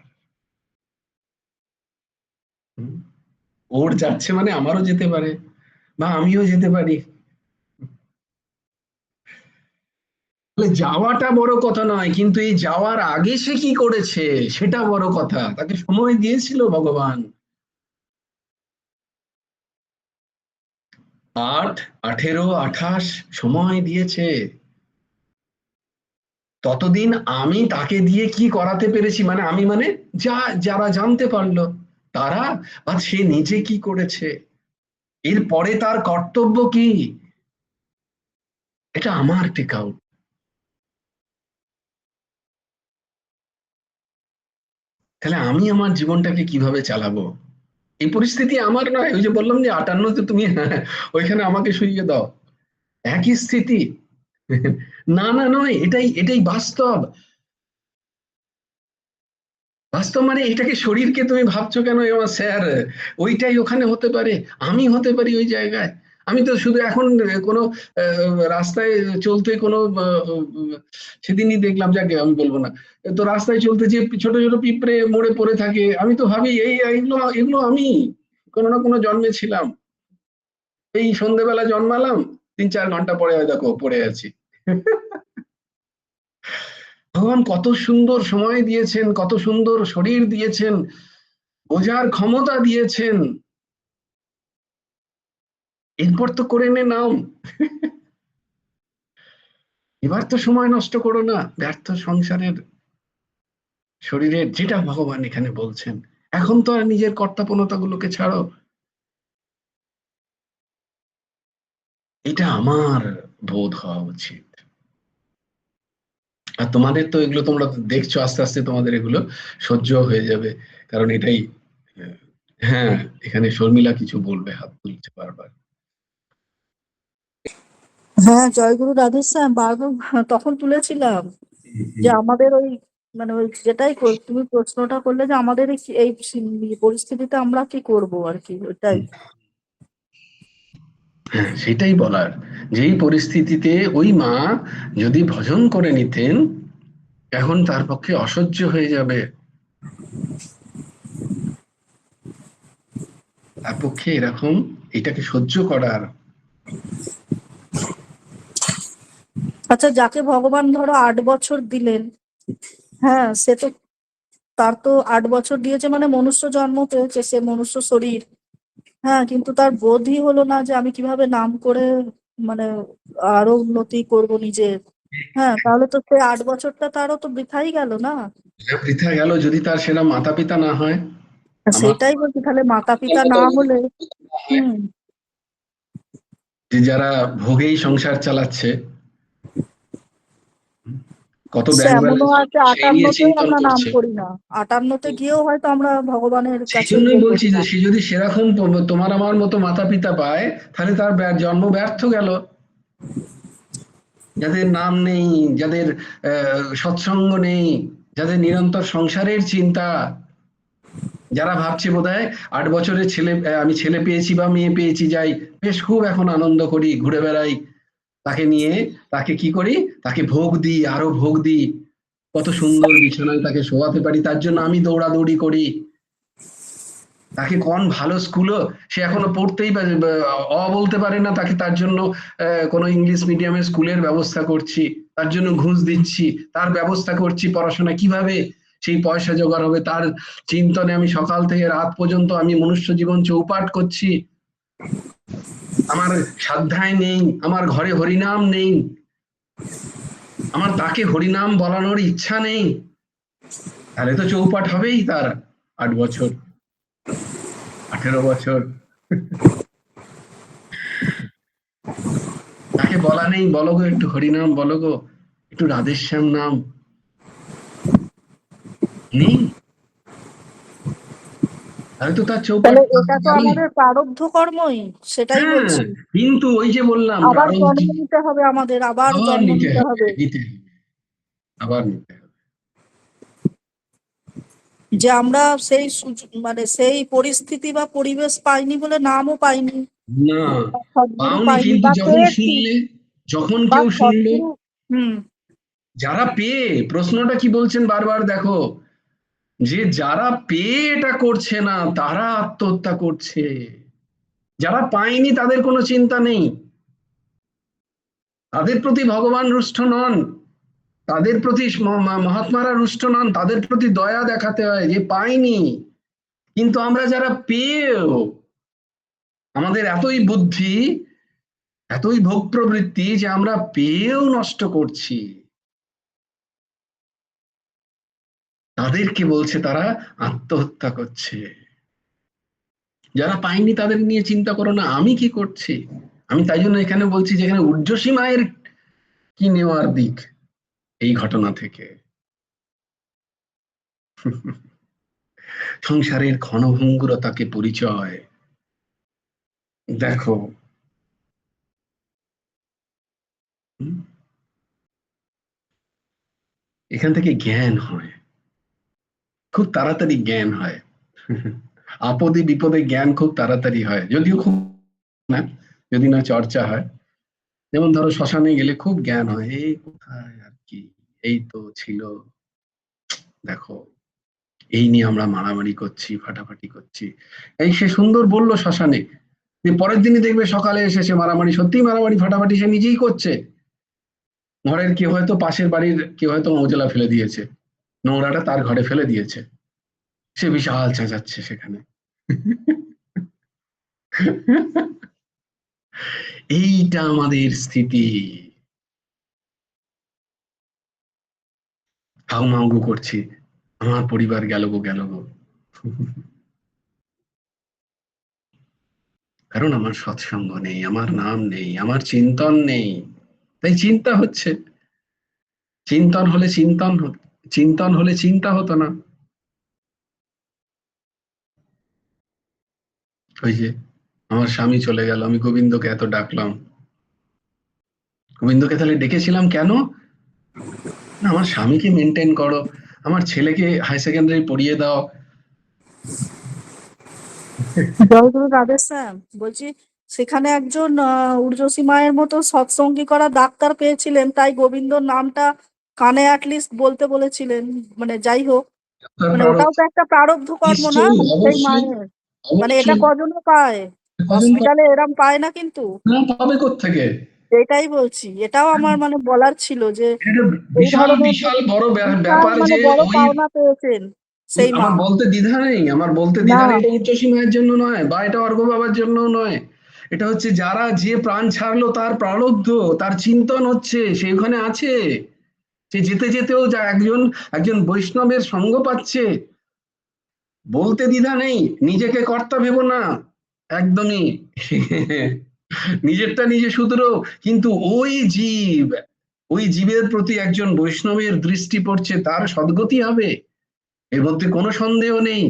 হুম? ওর যাচ্ছে মানে আমারও যেতে পারে, বা আমিও যেতে পারি। তাহলে যাওয়াটা বড় কথা নয়, কিন্তু এই যাওয়ার আগে সে কি করেছে সেটা বড় কথা, তাকে সময় দিয়েছিল ভগবান। 8, 18, 28 সময় দিয়েছে। ততদিন আমি তাকে দিয়ে কি করাতে পেরেছি, মানে আমি মানে যারা জানতে পারলো তারা, বা সে নিজে কি করেছে, এরপরে তার কর্তব্য কি, এটা আমার টেক আউট। তাহলে আমি আমার জীবনটাকে কিভাবে চালাবো, এই পরিস্থিতি আমার নয়, ওই যে বললাম যে 58 তে তুমি ওইখানে আমাকে শুইয়ে দাও, একই স্থিতি। না না নয়, এটাই এটাই বাস্তব। বাস্তব মানে এটাকে, শরীরকে তুমি ভাবছো কেন আমার স্যার, ওইটাই ওখানে হতে পারে, আমি হতে পারি ওই জায়গায়। আমি তো শুধু এখন কোনো রাস্তায় চলতে কোনো সেদিনই দেখলাম, যাকে আমি বলবো না, তো রাস্তায় চলতে যে ছোট ছোট পিঁপড়ে মরে পড়ে থাকে, আমি তো ভাবি এই এগুলো এগুলো আমি কোনো না কোনো জন্মে ছিলাম, এই সন্ধ্যেবেলা জন্মালাম, 3-4 ঘন্টা পরে হয় দেখো পড়ে আছি। ভগবান কত সুন্দর সময় দিয়েছেন, কত সুন্দর শরীর দিয়েছেন, বোঝার ক্ষমতা দিয়েছেন, এরপর তো করে নে নাও। এবার তো সময় নষ্ট করো না ব্যর্থ সংসারের, শরীরের, যেটা ভগবান এখানে বলছেন। এখন তো আর নিজের কর্তাপনতা গুলোকে ছাড়ো। এটা আমার বোধ হওয়া উচিত। আর তোমাদের তো এগুলো তোমরা তো দেখছো, আস্তে আস্তে তোমাদের এগুলো সহ্য হয়ে যাবে, কারণ এটাই। আহ, হ্যাঁ, এখানে শর্মিলা কিছু বলবে, হাত তুলছে বারবার। হ্যাঁ, জয়গুরু রাধেশ্যাম। বারবার তখন তুলেছিলাম যে আমাদের ওই মানে ওই যেটাই তুমি প্রশ্নটা করলে যে আমাদের এই পরিস্থিতিতে আমরা কি করব আর কি, ওটাই। হ্যাঁ, সেটাই বলার, যে এই পরিস্থিতিতে ওই মা যদি ভজন করে নিতেন, এখন তার পক্ষে অসহ্য হয়ে যাবে, তার পক্ষে এরকম এটাকে সহ্য করার। আচ্ছা, যাকে ভগবান ধরো 8 বছর দিলেন, হ্যাঁ, সে তো তার তো 8 বছর দিয়েছে মানে মনুষ্য জন্ম পেয়েছে, সে মনুষ্য শরীর। হ্যাঁ, কিন্তু তার বোধই হলো না যে আমি কিভাবে নাম করে মানে আরো উন্নতি করব নিজের। হ্যাঁ, তাহলে তো সে 8 বছরটা তারও তো বৃথাই গেল না। এটা বৃথা গেল যদি তার সেরা মাতা পিতা না হয়। আর আমার সেটাই বলছি, তাহলে মাতা পিতা না হলে। হুম। যে যারা ভোগেই সংসার চালাচ্ছে, কত সে ব্যাংক এমনও ব্যালেন্স আছে সেই নিয়ে 58তেও চিন্তন আমরা নাম করছে। করি না, 58তে গিয়েও হয়তো আমরা ভগবানের সেই কাছে জন্যই ইয়ে বলছি করি যে না। সে যদি সেরকম তোমার আমার মতো মাতা পিতা পায়, তাহলে তার জন্ম ব্যর্থ গেল। যাদের নাম নেই, যাদের সৎসঙ্গ নেই, যাদের নিরন্তর সংসারের চিন্তা, যারা ভাবছে বোধহয় 8 বছরের ছেলে, আমি ছেলে পেয়েছি বা মেয়ে পেয়েছি, যাই বেশ খুব এখন আনন্দ করি, ঘুরে বেড়াই, তাকে নিয়ে, তাকে কি করি, তাকে ভোগ দিই, আরো ভোগ দিই, কত সুন্দর বিছানায় তাকে শোয়াতে পারি, তার জন্য আমি দৌড়াদৌড়ি করি, তাকে কোন ভালো স্কুলও, সে এখনো পড়তেই বলতে পারে না, তাকে তার জন্য কোনো ইংলিশ মিডিয়ামের স্কুলের ব্যবস্থা করছি, তার জন্য ঘুষ দিচ্ছি, তার ব্যবস্থা করছি, পড়াশোনা কিভাবে সেই পয়সা জোগাড় হবে তার চিন্তনে আমি সকাল থেকে রাত পর্যন্ত আমি মনুষ্য জীবন চৌপাট করছি। আমার সাধ্যায় নেই, আমার ঘরে হরিনাম নেই, আমার তাকে হরিনাম বলানোর ইচ্ছা নেই, তাহলে তো চৌপাট হবেই তার 8 বছর, 18 বছর। তাকে বলা নেই, বলো গো একটু হরিনাম বলো গো, একটু রাধেশ্যাম নাম নেই, তাহলে তো তার চৌপাট তাহলে এটা তো গেলই। আমাদের প্রারব্ধ কর্মই, সেটাই হ্যাঁ, বলছি। কিন্তু ওই যে বললাম আবার জন্ম প্রারব্ধ নিতে হবে আমাদের, আবার আবার জন্ম নিতে নিতে হবে, হবে। নিতে হবে, আবার নিতে হবে। যে আমরা সেই মানে সেই পরিস্থিতি বা পরিবেশ পাইনি বলে নামও পাইনি, না, বা সদ্গুরু পাওনি, পাইনি, কিন্তু বা যখন পেয়েছি, শুনলে, যখন বা কেউ শুনলো, সদ্গুরু। হুম। যারা পেয়ে, প্রশ্নটা কি বলছেন বারবার দেখো, যে যারা পেয়ে এটা করছে না তারা আত্মহত্যা করছে, যারা পায়নি তাদের কোনো চিন্তা নেই, তাদের প্রতি ভগবান রুষ্ট নন, তাদের প্রতি মহাত্মারা রুষ্ট নন, তাদের প্রতি দয়া দেখাতে হয় যে পায়নি। কিন্তু আমরা যারা পেয়েও, আমাদের এতই বুদ্ধি, এতই ভোগ প্রবৃত্তি যে আমরা পেয়েও নষ্ট করছি, তাদেরকে বলছে তারা আত্মহত্যা করছে। যারা পায়নি তাদের নিয়ে চিন্তা করো না, আমি কি করছি। আমি তাই জন্য এখানে বলছি যে এখানে ঊর্ধ্বসী মায়ের কি নেওয়ার দিক এই ঘটনা থেকে। সংসারের ক্ষণভঙ্গুরতাকে পরিচয় দেখো। এখান থেকে জ্ঞান হয়, খুব তাড়াতাড়ি জ্ঞান হয়। আপদে বিপদে জ্ঞান খুব তাড়াতাড়ি হয়, যদিও খুব না, যদি না চর্চা হয়। যেমন ধরো শ্মশানে গেলে খুব জ্ঞান হয়, এই কোথায় আর কি, এই তো ছিল, দেখো এই নিয়ে আমরা মারামারি করছি, ফাটাফাটি করছি, এই সে সুন্দর বললো শ্মশানে, যে পরের দিনই দেখবে সকালে এসে সে মারামারি, সত্যি মারামারি ফাটাফাটি সে নিজেই করছে, ঘরের কেউ হয়তো, পাশের বাড়ির কেউ হয়তো মৌজলা ফেলে দিয়েছে, নোংরাটা তার ঘরে ফেলে দিয়েছে, সে বিশাল চেঁচাচ্ছে সেখানে। এইটা আমাদের স্থিতি, হাউমাউ করছি, আমার পরিবার গেল গো গেল গো। কারণ আমার সৎসঙ্গ নেই, আমার নাম নেই, আমার চিন্তন নেই। তাই চিন্তা হচ্ছে। চিন্তন হলে চিন্তন হলে চিন্তা হতো না। ওই যে আমার স্বামী চলে গেল, আমি গোবিন্দকে এত ডাকলাম। গোবিন্দকে তাহলে ডেকেছিলাম কেন? না, আমার স্বামীকে মেনটেন করো, আমার ছেলেকে হাই সেকেন্ডারি পড়িয়ে দাও। জয়গুরু রাধে শ্যাম, বলছি সেখানে একজন ঊর্বশী মায়ের মতো সৎসঙ্গী করা ডাক্তার পেয়েছিলেন, তাই গোবিন্দর নামটা কানে অ্যাটলিস্ট বলতে বলেছিলেন। মানে যাই হোক, তার মানে ওটাও প্রারব্ধ তো একটা প্রারব্ধ কর্ম না, নিশ্চয়ই, সেই অবশ্যই, মায়ের। মানে এটা অবশ্যই। কজনও পায়, কজন হসপিটালে এরম পায় না কিন্তু। না পাবে কোত্থেকে? এটাই বলছি, এটাও আমার মানে বলার ছিল যে এটা এই বিশাল ধরনের বিশাল বড় বিশাল ব্যাপার মানে যে বড় ওই পাওনা পেয়েছেন সেই মা। আমার বলতে দ্বিধা নেই, আমার বলতে না, দ্বিধা নেই, এটা উচ্চসী মায়ের জন্য নয়, বা এটা অর্ঘ্য বাবার জন্য নয়। এটা হচ্ছে যারা যে প্রাণ ছাড়লো তার প্রারব্ধ, তার চিন্তন হচ্ছে, সে ওখানে আছে। সে যেতে যেতেও যা একজন একজন বৈষ্ণবের সঙ্গ পাচ্ছে। বলতে দ্বিধা নেই, নিজেকে কর্তা ভেবো না, একদমই। নিজেরটা নিজে শুধরো। কিন্তু ওই জীবের প্রতি একজন বৈষ্ণবের দৃষ্টি পড়ছে, তার সদ্গতি হবে, এর মধ্যে কোনো সন্দেহ নেই।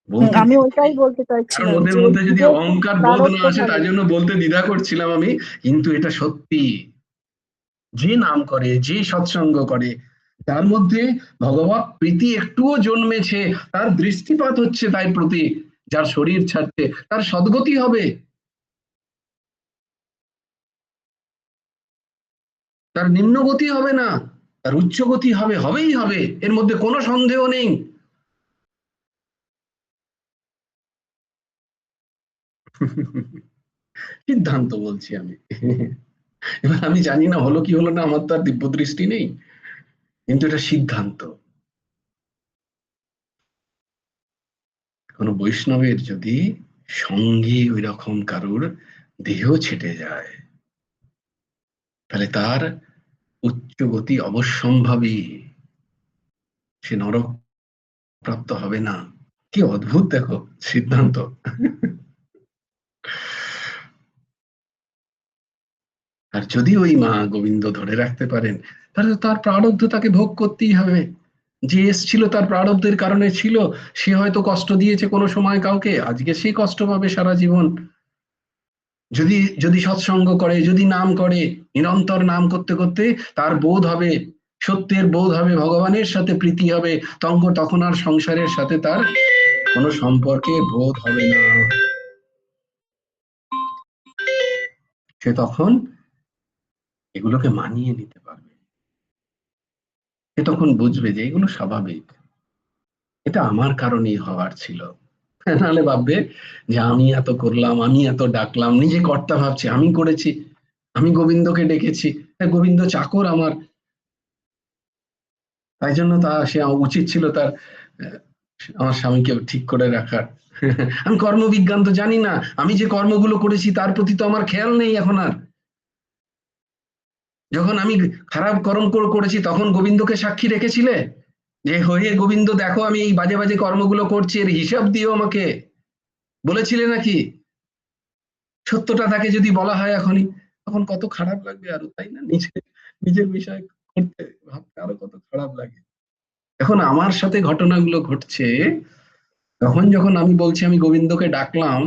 বলতে আমি দ্বিধা ওইটাই নেই, বলতে কারণ চাইছিলাম ওদের যে মধ্যে যদি জীবের অহংকার বোধ না প্রারব্ধ আসে, ভালো। তার জন্য বলতে দ্বিধা করছিলাম আমি। কিন্তু এটা সত্যি, যে নাম করে, যে সৎসঙ্গ করে, তার মধ্যে ভগবত প্রীতি একটুও জন্মেছে, তার দৃষ্টিপাত হচ্ছে তার প্রতি, যার শরীর ছাড়ছে, তার সদ্গতি হবে, তার নিম্নগতি হবে না, তার উচ্চগতি হবে, হবেই হবে, এর মধ্যে কোনো সন্দেহ নেই। সিদ্ধান্ত বলছি আমি। এবার আমি জানি না হলো কি হলো না, আমার তো আর দিব্য দৃষ্টি নেই, কিন্তু এটা সিদ্ধান্ত। কোন বৈষ্ণবের যদি সঙ্গে ওই রকম কারুর দেহ ছেটে যায়, তাহলে তার উচ্চ গতি অবশ্যম্ভাবী, সে নরক প্রাপ্ত হবে না। কি অদ্ভুত দেখো সিদ্ধান্ত। আর যদি ওই মা গোবিন্দ ধরে রাখতে পারেন, তাহলে তো তার প্রারব্ধ তাকে ভোগ করতেই হবে। যে এসছিল তার প্রারব্ধের কারণে ছিল, সে হয়তো কষ্ট দিয়েছে কোনো সময় কাউকে, আজকে সে কষ্ট পাবে সারা জীবন। যদি যদি সৎসঙ্গ করে, যদি নাম করে, নিরন্তর নাম করতে করতে তার বোধ হবে, সত্যের বোধ হবে, ভগবানের সাথে প্রীতি হবে, তখন আর সংসারের সাথে তার কোনো সম্পর্কে বোধ হবে না। সে তখন এগুলোকে মানিয়ে নিতে পারবে। সে তখন বুঝবে যে এগুলো স্বাভাবিক, এটা আমার কারণেই হওয়ার ছিল। নাহলে ভাববে যে আমি এত করলাম, আমি এত ডাকলাম, নিজে কর্তা ভাবছে, আমি করেছি, আমি গোবিন্দকে ডেকেছি, গোবিন্দ চাকর আমার, তাই জন্য সে উচিত ছিল তার আহ, আমার স্বামীকে ঠিক করে রাখার। আমি কর্মবিজ্ঞান তো জানি না, আমি যে কর্মগুলো করেছি তার প্রতি তো আমার খেয়াল নেই এখন আর। যখন আমি খারাপ কর্ম করেছি তখন গোবিন্দকে সাক্ষী রেখেছিলে, যে হয়ে গোবিন্দ দেখো আমি এই বাজে বাজে কর্মগুলো করছি, এর হিসাব দিও আমাকে, বলেছিলে নাকি? সত্যটা তাকে যদি বলা হয় এখনই, তখন কত খারাপ লাগবে আরো, তাই না? নিজের বিষয় করতে ভাবতে আরো কত খারাপ লাগে। এখন আমার সাথে ঘটনাগুলো ঘটছে, তখন যখন আমি বলছি আমি গোবিন্দকে ডাকলাম,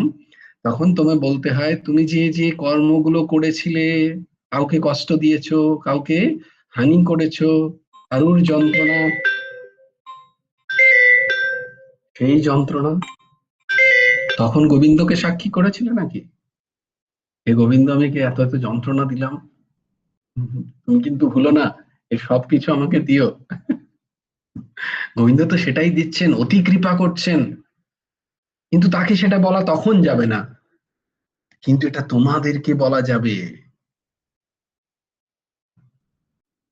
তখন তোমায় বলতে হয় তুমি যে যে কর্মগুলো করেছিলে, কাউকে কষ্ট দিয়েছো, কাউকে হানি করেছো, কারুর যন্ত্রণা, সেই যন্ত্রণা তখন গোবিন্দকে সাক্ষী করেছিল নাকি? হে গোবিন্দ, আমি কি এত এত যন্ত্রণা দিলাম, তুমি কিন্তু ভুলো না, এই সব কিছু আমাকে দিও। গোবিন্দ তো সেটাই দিচ্ছেন, অতি কৃপা করছেন, কিন্তু তাকে সেটা বলা তখন যাবে না, কিন্তু এটা তোমাদেরকে বলা যাবে।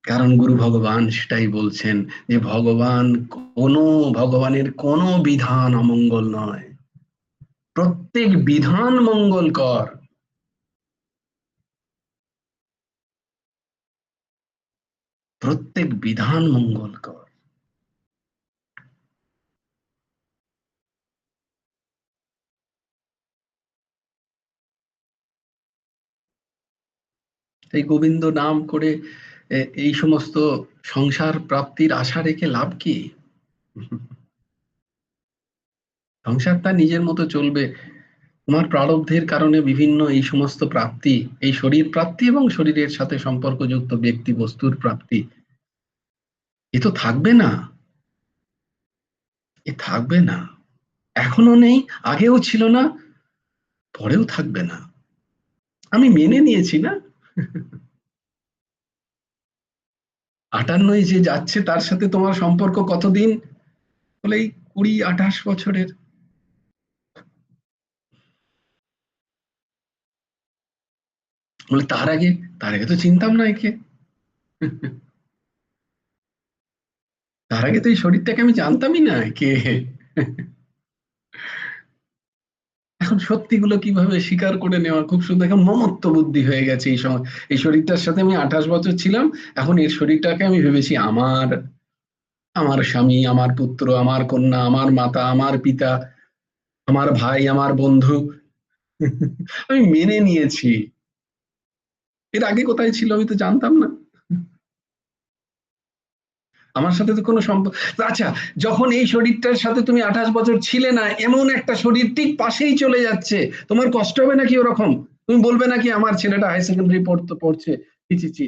কারণ গুরু ভগবান সেটাই বলছেন, যে ভগবানের কোনো বিধান অমঙ্গল নয়, প্রত্যেক বিধান মঙ্গলকর। প্রত্যেক বিধান মঙ্গলকর। এই গোবিন্দ নাম করে এই সমস্ত সংসার প্রাপ্তির আশা রেখে লাভ কি? সংসারটা নিজের মতো চলবে। তোমার প্রারব্ধের কারণে বিভিন্ন এই সমস্ত প্রাপ্তি, এই শরীর প্রাপ্তি এবং শরীরের সাথে সম্পর্কযুক্ত ব্যক্তি বস্তুর প্রাপ্তি, এ তো থাকবে না, এ থাকবে না। এখনো নেই, আগেও ছিল না, পরেও থাকবে না। আমি মেনে নিয়েছি না। 58 যে যাচ্ছে তার সাথে তোমার সম্পর্ক কতদিন? বলে এই 20-28 বছরের। বলে তার আগে তো চিনতাম না একে। তার আগে তো এই শরীরটাকে আমি জানতামই না কে। এখন সত্যিগুলো কিভাবে স্বীকার করে নেওয়া খুব সুন্দর। এখন মমত্ব বুদ্ধি হয়ে গেছে এই সময়। এই শরীরটার সাথে আমি 28 বছর ছিলাম, এখন এর শরীরটাকে আমি ভেবেছি আমার, আমার স্বামী, আমার পুত্র, আমার কন্যা, আমার মাতা, আমার পিতা, আমার ভাই, আমার বন্ধু। আমি মেনে নিয়েছি। এর আগে কোথায় ছিল আমি তো জানতাম না। আমার সাথে তো কোনো সম্পর্ক। আচ্ছা, যখন এই শরীরটার সাথে তুমি 28 বছর ছিলে না, এমন একটা শরীর ঠিক পাশেই চলে যাচ্ছে, তোমার কষ্ট হবে নাকি ওরকম? তুমি বলবে নাকি আমার ছেলেটা হাই সেকেন্ডারি পড়ছে, ছি ছি ছি,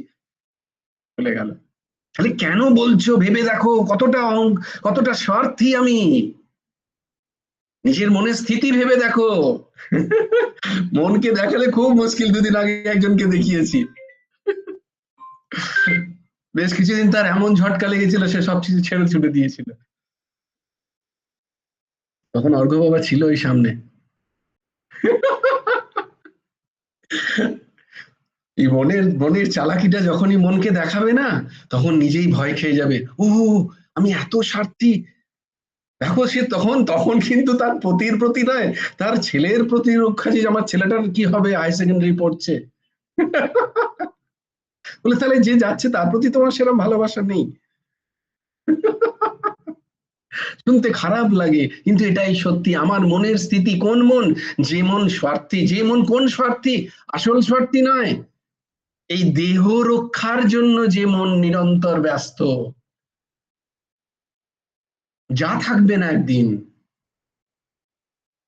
চলে গেল। তাহলে কেন বলছো ভেবে দেখো, কতটা স্বার্থী আমি। নিজের মনের স্থিতি ভেবে দেখো। মনকে দেখালে খুব মুশকিল। 2 দিন আগে একজনকে দেখিয়েছি, বেশ কিছুদিন তার এমন ঝটকা লেগেছিল, সে সবকিছু ছেড়ে ছুটে দিয়েছিল। তখন অর্ঘ্য বাবা ছিল ওই সামনে। এই মনের চালাকিটা যখনই মনকে দেখাবে না, তখন নিজেই ভয় খেয়ে যাবে। ও, আমি এত স্বার্থী। দেখো, সে তখন তখন কিন্তু তার পতির প্রতি নয়, তার ছেলের প্রতি রক্ষা, যে আমার ছেলেটার কি হবে, হাই সেকেন্ডারি পড়ছে। বলে তাহলে যে যাচ্ছে তার প্রতি তোমার সেরকম ভালোবাসা নেই? শুনতে খারাপ লাগে, কিন্তু এটাই সত্যি। আমার মনের স্থিতি কোন মন? যে মন স্বার্থী, যে মন কোন স্বার্থী? আসল স্বার্থী নয়, এই দেহ রক্ষার জন্য যে মন নিরন্তর ব্যস্ত, যা থাকবে না একদিন।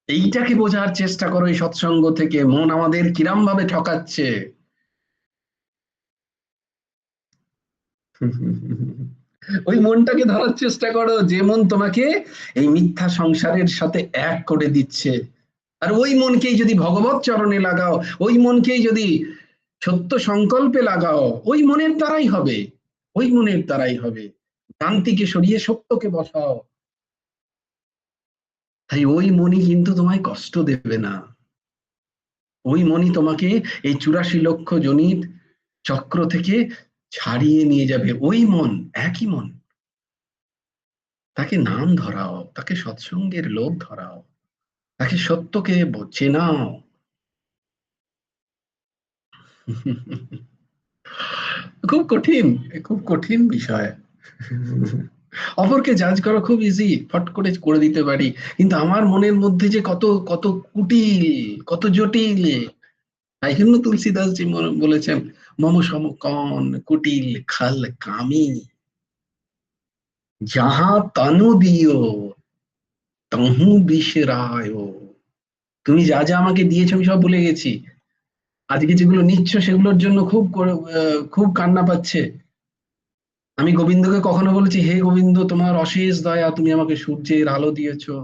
এইটাকে বোঝার চেষ্টা করো এই সৎসঙ্গ থেকে, মন আমাদের কিরম ভাবে ঠকাচ্ছে। ওই মনটাকে ধরার চেষ্টা করো, যে মন তোমাকে এই মিথ্যা সংসারের সাথে এক করে দিচ্ছে। আর ওই মনকেই যদি ভগবত চরণে লাগাও, ওই মনকেই যদি সত্য সংকল্পে লাগাও, ওই মনের দ্বারাই হবে, ওই মনের দ্বারাই হবে। ভ্রান্তিকে সরিয়ে সত্যকে বসাও, তাই ওই মনই কিন্তু তোমায় কষ্ট দেবে না। ওই মনই তোমাকে এই 84 লক্ষ জনিত চক্র থেকে ছাড়িয়ে নিয়ে যাবে। ওই মন, একই মন। তাকে নাম ধরাও, তাকে সৎসঙ্গের লোভ ধরাও, তাকে সত্যকে চেনাও। খুব কঠিন, খুব কঠিন বিষয়। অপরকে জাজ করা খুব ইজি, ফট করে করে দিতে পারি, কিন্তু আমার মনের মধ্যে যে কত কত কুটিল, কত জটিল। তাই জন্য তুলসীদাসজি বলেছেন, মম সমকন কুটিল খাল কামি, যাহা তনু দিও তহু বিসরায়। তুমি যা যা আমাকে দিয়েছো আমি সব ভুলে গেছি। আজকে যেগুলো নিচ্ছ সেগুলোর জন্য খুব কান্না পাচ্ছে। আমি গোবিন্দকে কখনো বলেছি, হে গোবিন্দ, তোমার অশেষ দয়া, তুমি আমাকে সূর্যের আলো দিয়েছো।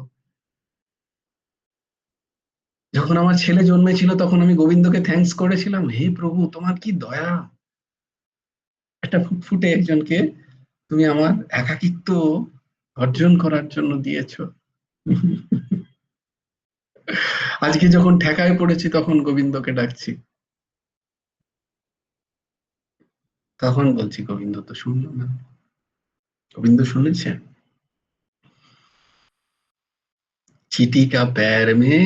যখন আমার ছেলে জন্মেছিল তখন আমি গোবিন্দকে থ্যাঙ্কস করেছিলাম, হে প্রভু, তোমার কি দয়া, একটা ফুটফুটে একজনকে তুমি আমার একাকিত্ব অর্জন করার জন্য দিয়েছো। আজকে যখন ঠেকায় পড়েছি তখন গোবিন্দকে ডাকছি, তখন বলছি গোবিন্দ তো শুনলো না। गोविंद শুনেছে? चींटी का पैर में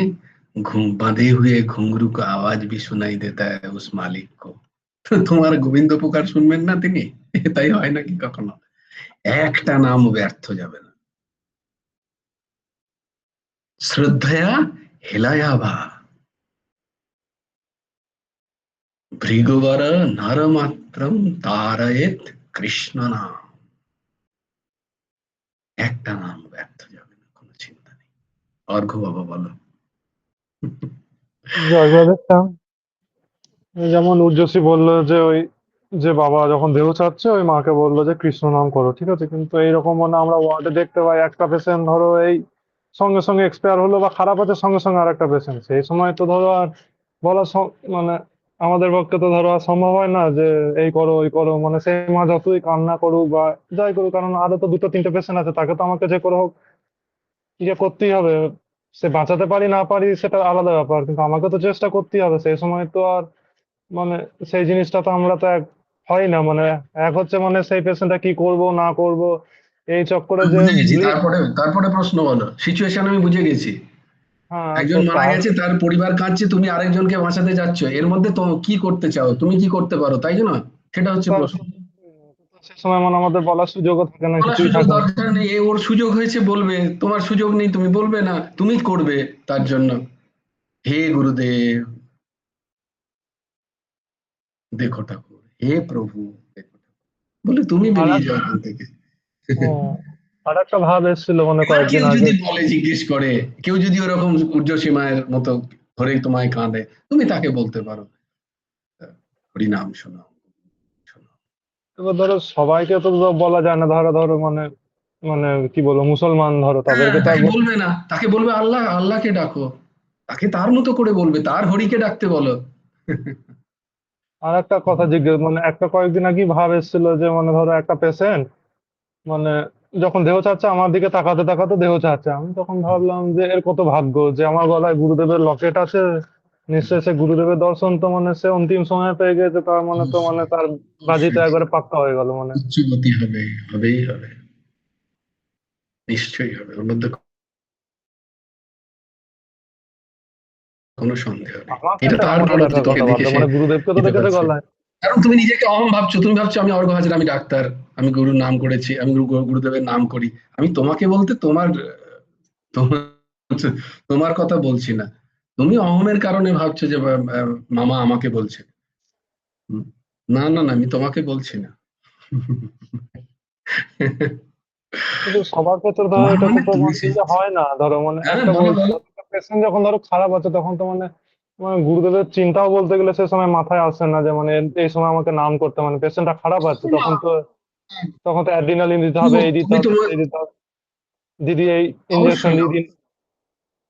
बंधे हुए घुंघरू का आवाज भी सुनाई देता है उस मालिक को। তোমার গোবিন্দ পুকার শুনবেন না তিনি? তাই হয় নাকি কখনো? একটা নাম ব্যর্থ যাবে না। শ্রদ্ধয়া হেলায়া ভা, ভৃগুবর নরমাত্রম তারয়েত কৃষ্ণ নাম। একটা নাম ব্যর্থ যাবে না, কোনো চিন্তা নেই। অর্ঘ্য বাবা বলো। দেখতাম যেমন উর্জশী বললো যে ওই যে বাবা যখন দেহ ছাড়ছে ওই মাকে বললো যে কৃষ্ণ নাম করো, ঠিক আছে, কিন্তু এইরকম মানে আমরা ওয়ার্ডে দেখতে পাই একটা পেশেন্ট ধরো এই সঙ্গে সঙ্গে এক্সপায়ার হলো বা খারাপ আছে, সঙ্গে সঙ্গে আর একটা পেশেন্ট, সেই সময় তো ধরো আর বলা মানে আমাদের পক্ষে তো ধরো আর সম্ভব হয় না যে এই করো ওই করো, মানে সেই মা যতই কান্না করুক বা যাই করুক, কারণ আরো তো দুটো তিনটে পেশেন্ট আছে, তাকে তো আমাকে যে করে হোক ইয়ে করতেই হবে। সে বাঁচাতে পারি না পারি সেটা আলাদা ব্যাপার, কিন্তু আমাকে তো চেষ্টা করতেই হবে সেই সময় তো আর মানে সেই জিনিসটা তো আমরা তো এক হয় না, মানে এক হচ্ছে মানে সেই পেশেন্টটা কি করব না করব এই চক্করে আমি যে বুঝে গেছি, bleed- তারপরে তারপরে প্রশ্ন বলো, সিচুয়েশন আমি বুঝে গেছি। হ্যাঁ তো একজন মারা তার গেছে, তার পরিবার কাঁদছে, তুমি আরেকজনকে বাঁচাতে যাচ্ছ, এর মধ্যে তো কি করতে চাও, তুমি কি করতে পারো, তাই না? সেটা হচ্ছে তার প্রশ্ন। সে সময় মানে আমাদের বলার সুযোগও থাকে না, বলার কিছুই সুযোগ থাকে না। দরকার নেই, এ ওর সুযোগ হয়েছে বলবে, তোমার সুযোগ নেই তুমি বলবে না, তুমি করবে তার জন্য। হে গুরুদেব, দেখো ঠাকুর, হে প্রভু, দেখো ঠাকুর, বলে তুমি আর বেরিয়ে এক- যাও এখান থেকে। ও, আর একটা ভাব এসেছিল মানে এবার কয়েকদিন কেউ আগে। যদি বলে, জিজ্ঞেস করে, কেউ যদি ওরকম ঊর্ধ্বসী মায়ের মতো ধরে তোমায় কাঁদে, তুমি তাকে বলতে পারো, হরিনাম শোনাও, শোনাও। এবার ধরো সবাইকে তো বলা যায় না, ধরো ধরো মানে মানে কি বলবো মুসলমান ধরো হ্যাঁ, তাদেরকে তো আর তাকে বলবে না, তাকে বলবে আল্লাহ, আল্লাহকে ডাকো, তাকে তার মতো করে বলবে, তার হরিকে ডাকতে বলো। আর একটা কথা জিজ্ঞেস মানে একটা কয়েকদিন আগে ভাব এসেছিল যে মানে ধরো একটা পেশেন্ট মানে যখন দেহ ছাড়ছে আমার দিকে তাকাতে তাকাতে দেহ ছাড়ছে, আমি তখন ভাবলাম যে এর কত ভাগ্য যে আমার গলায় গুরুদেবের লকেট আছে, নিশ্চয়ই সে গুরুদেবের দর্শন তো মানে সে অন্তিম সময় পেয়ে গেছে, তার মানে তো মানে অবশ্যই, তার বাজি তো অবশ্যই একবারে পাক্কা হয়ে গেল মানে। উচ্চগতি হবে, হবেই হবে, নিশ্চয়ই হবে, ওর মধ্যে কোনো সন্দেহ নেই। আমাকে এটা একটা তার আমাকে প্রারব্ধ, দেখার তোকে কথা দেখে বাদ দাও, সে মানে গুরুদেবকে তো দিতে দেখেছে পারছে। গলায়। কারণ তুমি নিজেকে অহম ভাবছো, তুমি ভাবছো আমি অর্ঘ্য হাজরা, আমি ডাক্তার, আমি গুরুর নাম করেছি, আমি গুরুদেবের নাম করি। আমি তোমাকে বলতে তোমার তোমার তোমার কথা বলছি না, তুমি অহমের কারণে ভাবছো যে মামা আমাকে বলছে। হুম, না না না, আমি তোমাকে বলছি না। কিন্তু সবার ক্ষেত্রে ধরো তোমার এটা মানে তো তুমি মানে সেই, ইয়ে হয় না, ধরো মানে হ্যাঁ একটা বলো বলো। পেশেন্ট যখন ধরো খারাপ আছে তখন তো মানে মানে গুরুদেবের চিন্তাও বলতে গেলে সে সময় মাথায় আসে না যে মানে এই সময় আমাকে নাম করতে, মানে পেশেন্টটা খারাপ আছে তখন তো অ্যাড্রিনালিন দিতে হবে, এই দিতে তুমি হবে তোমার, সেই দিতে হবে, দিদি এই ইঞ্জেকশন অবশ্যই দিয়ে দিন,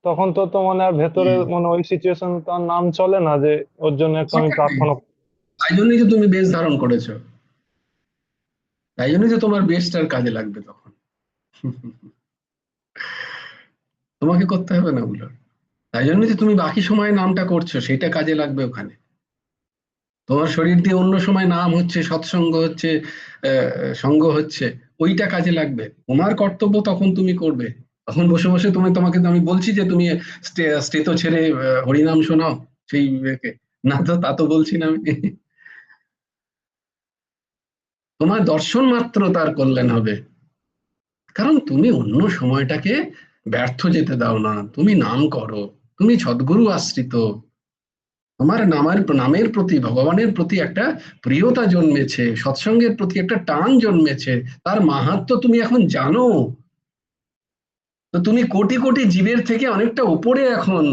তখন তো তো মানে আর ভেতরে হুম, মানে ওই সিচুয়েশন তার নাম চলে না যে ওর জন্য একটু আমি দরকার নেই। প্রার্থনা তাই জন্যই তো তুমি বেশ ধারণ করেছো, তাই জন্যই তো তোমার বেশটার কাজে লাগবে তখন। তোমাকে করতে হবে না ওগুলো, তাই জন্যই তো তুমি বাকি সময় নামটা করছো, সেটা কাজে লাগবে ওখানে। তোমার শরীর দিয়ে অন্য সময় নাম হচ্ছে, সৎসঙ্গ হচ্ছে, সঙ্গ হচ্ছে, ওইটা কাজে লাগবে। তোমার কর্তব্য তখন তুমি করবে। তখন বসে বসে তোমাকে তো আমি বলছি যে তুমি স্টেতো ছেড়ে হরিনাম শোনাও সেই বিবেকে, না তো, তা তো বলছি না আমি। তোমার দর্শন মাত্র তার কল্যাণ হবে, কারণ তুমি অন্য সময়টাকে ব্যর্থ যেতে দাও না, তুমি নাম করো, তুমি সদ্গুরু আশ্রিত, তোমার নামের প্রতি, ভগবানের প্রতি একটা প্রিয়তা জন্মেছে, সৎসঙ্গের প্রতি একটা টান জন্মেছে, তার মাহাত্ম্য তুমি এখন জানো। তো তুমি কোটি কোটি জীবের থেকে অনেকটা উপরে এখন।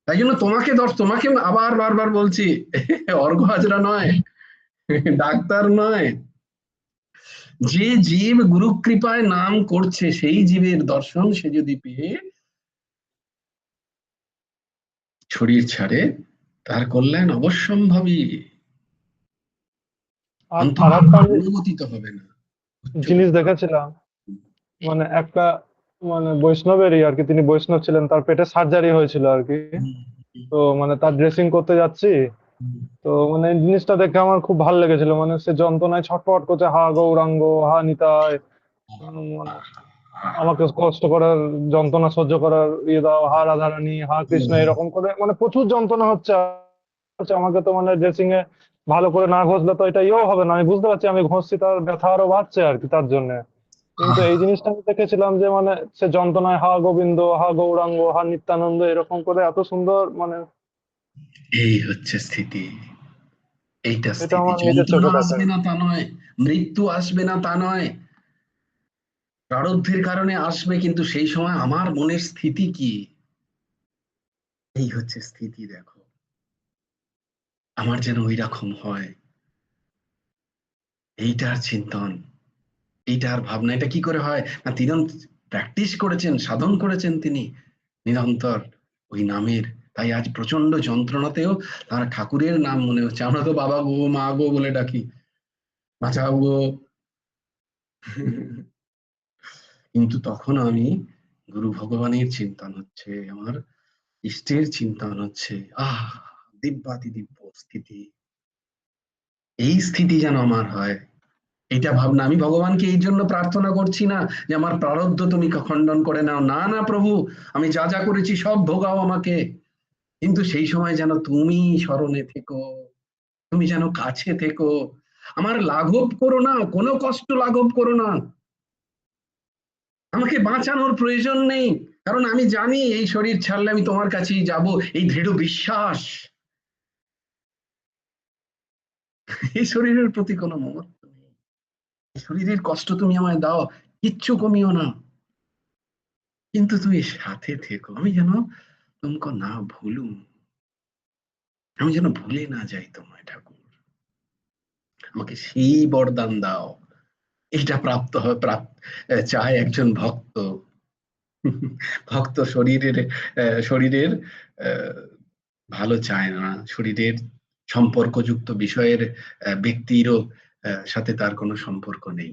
তাই জন্য তোমাকে আবার বারবার বলছি, অর্ঘ্য হাজরা নয়, ডাক্তার নয়, যে জীব গুরু কৃপায় নাম করছে সেই জীবের দর্শন সে যদি পেয়ে শরীর ছাড়ে, তার কল্যাণ অবশ্যম্ভাবী, আর আর অন্তত একটা আমি অনুমোদিত হবে না, জিনিস উচ্চগতি হবে। দেখেছিলাম মানে একটা মানে বৈষ্ণবেরই আর কি, তিনি বৈষ্ণব ছিলেন, তার পেটে সার্জারি হয়েছিল আর কি, হুম, তো মানে তার ড্রেসিং করতে যাচ্ছি, হুম, তো মানে এই জিনিসটা দেখে আমার খুব ভালো লেগেছিল, মানে সে যন্ত্রণায় ছটফট করছে, হা গৌরাঙ্গ হা নিতাই, মানে আমাকে কষ্ট করার যন্ত্রণা সহ্য করার ইয়ে দাও, হা রাধারানী হা কৃষ্ণ, এরকম করে মানে প্রচুর যন্ত্রণা হচ্ছে। আমাকে তো মানে ড্রেসিং এ ভালো করে না ঘষলে তো এটা ইয়েও হবে না, আমি বুঝতে পারছি আমি ঘষছি তার ব্যথা আরো বাড়ছে আর কি তার জন্য, কিন্তু এই জিনিসটা আমি দেখেছিলাম যে মানে সে যন্ত্রণায় হা গোবিন্দ হা গৌরাঙ্গ হা নিত্যানন্দ এরকম করে এত সুন্দর মানে। এই হচ্ছে স্থিতি, এইটা এটা স্থিতি। আমার নিজের যন্ত্রণা চোখে দেখা। আসবে না তা নয়, মৃত্যু আসবে না তা নয়, প্রারব্ধের কারণে আসবে, কিন্তু সেই সময় আমার মনের স্থিতি কি, এই হচ্ছে স্থিতি। দেখো, আমার যেন ওই রকম হয়, এইটার চিন্তন, এইটার ভাবনা। এটা কি করে হয় না, তিনি প্র্যাকটিস করেছেন, সাধন করেছেন তিনি নিরন্তর ওই নামের। তাই আজ প্রচন্ড যন্ত্রণাতেও তার ঠাকুরের নাম মনে হচ্ছে। আমরা তো বাবা গো মা গো বলে ডাকি, বাঁচাও গো। কিন্তু তখন আমি গুরু ভগবানের চিন্তন হচ্ছে, আমার ইষ্টের চিন্তন হচ্ছে। আহ, দিব্যাতি দিব্য স্থিতি, এই স্থিতি যেন আমার হয়, এটা ভাবনা। আমি ভগবানকে এই জন্য প্রার্থনা করছি না যে আমার প্রারব্ধ তুমি খণ্ডন করে নাও, না না প্রভু, আমি যা যা করেছি সব ভোগাও আমাকে, কিন্তু সেই সময় যেন তুমি স্মরণে থেকো, তুমি যেন কাছে থেকো, আমার লাঘব করো না, কোনো কষ্ট লাঘব করো না, আমাকে বাঁচানোর প্রয়োজন নেই, কারণ আমি জানি এই শরীর ছাড়লে আমি তোমার কাছেই যাব, এই দৃঢ় বিশ্বাস। এই শরীরের প্রতি কোনো মমত্ব নেই, এই শরীরের কষ্ট তুমি আমায় দাও, কিচ্ছু কমিও না, কিন্তু তুমি সাথে থেকো, আমি যেন তোমাকে না ভুলু, আমি যেন ভুলে না যাই তোমায় ঠাকুর, আমাকে সেই বরদান দাও। এটা প্রাপ্ত হয়, চায় একজন ভক্ত। ভক্ত শরীরের আহ, ভালো চায় না, শরীরের সম্পর্কযুক্ত বিষয়ের ব্যক্তিরও সাথে তার কোনো সম্পর্ক নেই।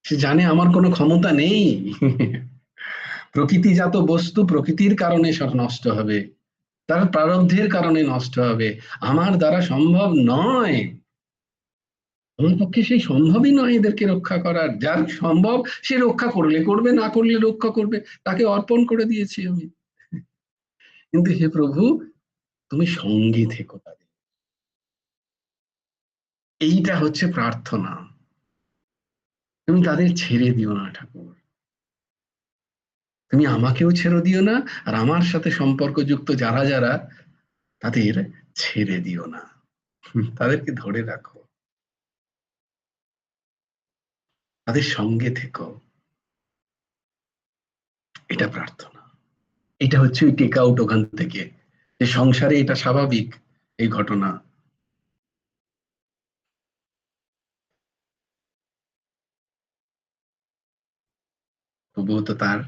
সে জানে আমার কোনো ক্ষমতা নেই। প্রকৃতিজাত বস্তু প্রকৃতির কারণে সব নষ্ট হবে, তার প্রারব্ধের কারণে নষ্ট হবে, আমার দ্বারা সম্ভব নয়, আমার পক্ষে সেই সম্ভবই নয় এদেরকে রক্ষা করার। যার সম্ভব সে রক্ষা করলে করবে, না করলে রক্ষা করবে, তাকে অর্পণ করে দিয়েছি আমি। কিন্তু হে প্রভু, তুমি সঙ্গে থেকো তাদের, এইটা হচ্ছে প্রার্থনা। তুমি তাদের ছেড়ে দিও না ঠাকুর, তুমি আমাকেও ছেড়ে দিও না, আর আমার সাথে সম্পর্কযুক্ত যারা যারা, তাদের ছেড়ে দিও না, তাদেরকে ধরে রাখো, তাদের সঙ্গে থেকো, এটা প্রার্থনা। এটা হচ্ছে ওই টেক আউট ওখান থেকে, যে সংসারে এটা স্বাভাবিক এই ঘটনা। তবুও তো তার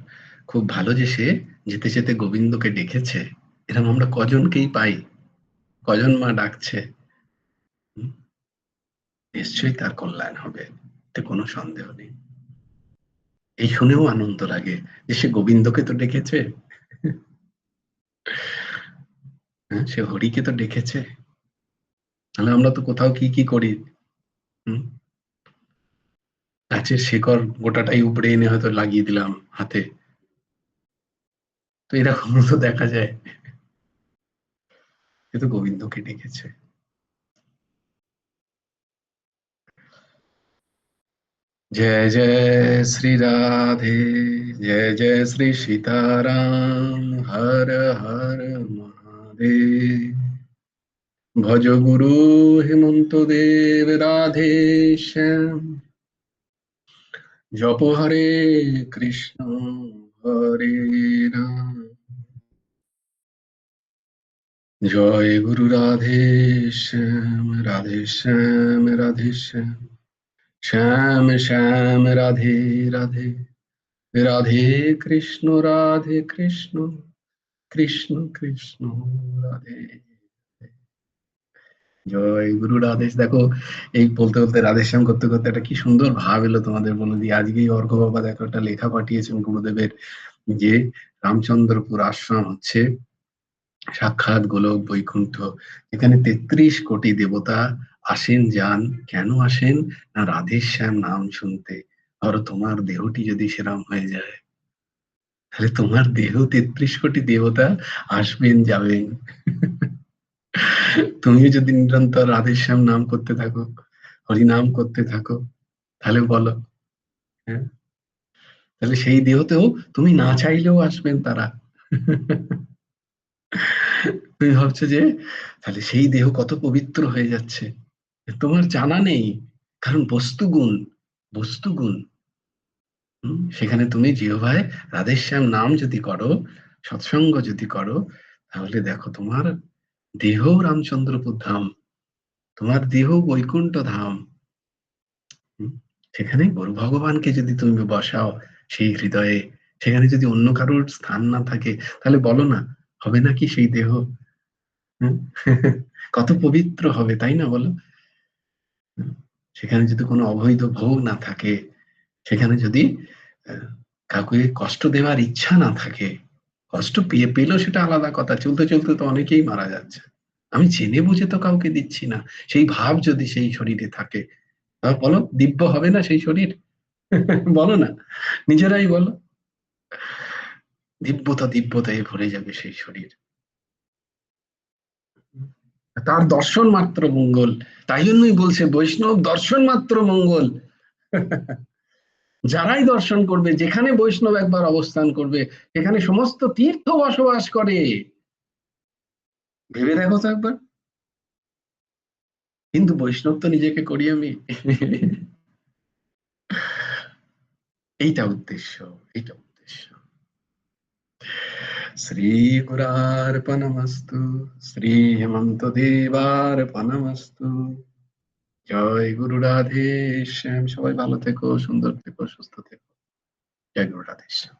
খুব ভালো যে সে যেতে যেতে গোবিন্দকে ডেকেছে, এরকম আমরা কজনকেই পাই, কজন মা ডাকছে। হুম, নিশ্চয়ই তার কল্যাণ হবে, এতে কোনো সন্দেহ নেই। এই শুনেও আনন্দ লাগে যে সে গোবিন্দকে তো ডেকেছে, হ্যাঁ, সে হরিকে তো ডেকেছে। তাহলে আমরা তো কোথাও কি কি করি, হুম, গাছের শিকড় গোটাটাই উপড়ে এনে হয়তো লাগিয়ে দিলাম হাতে, তো এরকম তো দেখা যায়। সে তো গোবিন্দকে ডেকেছে। जय जय श्री राधे, जय जय श्री सीताराम, हर हर महादेव। भज गुरु हेमंत देव राधे श्याम, जप हरे कृष्ण हरे राम, जय गुरु राधे श्याम, राधे श्याम राधे श्याम, श्याम श्याम राधे राधे, রাধে কৃষ্ণ রাধে কৃষ্ণ, কৃষ্ণ কৃষ্ণ রাধে। জয় গুরু রাধেশ। দেখো, এই বলতে বলতে রাধেশ্যাম করতে করতে একটা কি সুন্দর ভাব এলো তোমাদের বলে দিয়ে। আজকেই অর্ঘ্য বাবা দেখো একটা লেখা পাঠিয়েছেন গুরুদেবের, যে রামচন্দ্রপুর আশ্রম হচ্ছে সাক্ষাৎ গোলক বৈকুণ্ঠ, এখানে 33 কোটি দেবতা আসেন যান। কেন আসেন না রাধেশ্যাম নাম শুনতে। ধরো তোমার দেহটি যদি সেরাম হয়ে যায়, তাহলে তোমার দেহ 33 কোটি দেবতা আসবেন যাবেন। তুমি যদি নিরন্তর রাধেশ্যাম নাম করতে থাকো, হরি নাম করতে থাকো, তাহলে বলো, হ্যাঁ, তাহলে সেই দেহতেও তুমি না চাইলেও আসবেন তারা। তুমি ভাবছো যে তাহলে সেই দেহ কত পবিত্র হয়ে যাচ্ছে, তোমার জানা নেই। কারণ বস্তুগুণ, বস্তুগুণ। সেখানে তুমি জিহ্বায় রাধেশ্যাম নাম যদি করো, সৎসঙ্গ যদি করো, তাহলে দেখো তোমার দেহ রামচন্দ্রপুর ধাম, তোমার দেহ বৈকুণ্ঠ ধাম। হুম, সেখানে গুরু ভগবানকে যদি তুমি বসাও সেই হৃদয়ে, সেখানে যদি অন্য কারোর স্থান না থাকে, তাহলে বলো না, হবে নাকি সেই দেহ? হুম? কত পবিত্র হবে, তাই না বলো? হুম, সেখানে যদি কোনো অবৈধ ভোগ না থাকে, সেখানে যদি আহ, কাউকে কষ্ট দেওয়ার ইচ্ছা না থাকে, কষ্ট পেলেও সেটা আলাদা কথা, চলতে চলতে তো অনেকেই মারা যাচ্ছে, আমি জেনে বুঝে তো কাউকে দিচ্ছি না, সেই ভাব যদি সেই শরীরে থাকে, বলো দিব্য হবে না সেই শরীর? বলো না, নিজেরাই বলো, দিব্যতা দিব্যতায় ভরে যাবে সেই শরীর। তার দর্শন মাত্র মঙ্গল, তাই জন্যই বলছে বৈষ্ণব দর্শন মাত্র মঙ্গল। যারাই দর্শন করবে, যেখানে বৈষ্ণব একবার অবস্থান করবে, সেখানে সমস্ত তীর্থ বসবাস করে। ভেবে দেখো তো একবার। কিন্তু বৈষ্ণব তো নিজেকে করি আমি। এইটা উদ্দেশ্য, এইটা উদ্দেশ্য। শ্রী গুরার্পণমস্তু, শ্রী হেমন্ত দেবার্পণমস্তু। জয় গুরু রাধে শ্যাম। সবাই ভালো থেকো, সুন্দর থেকো, সুস্থ থেকো। জয় গুরু রাধে শ্যাম।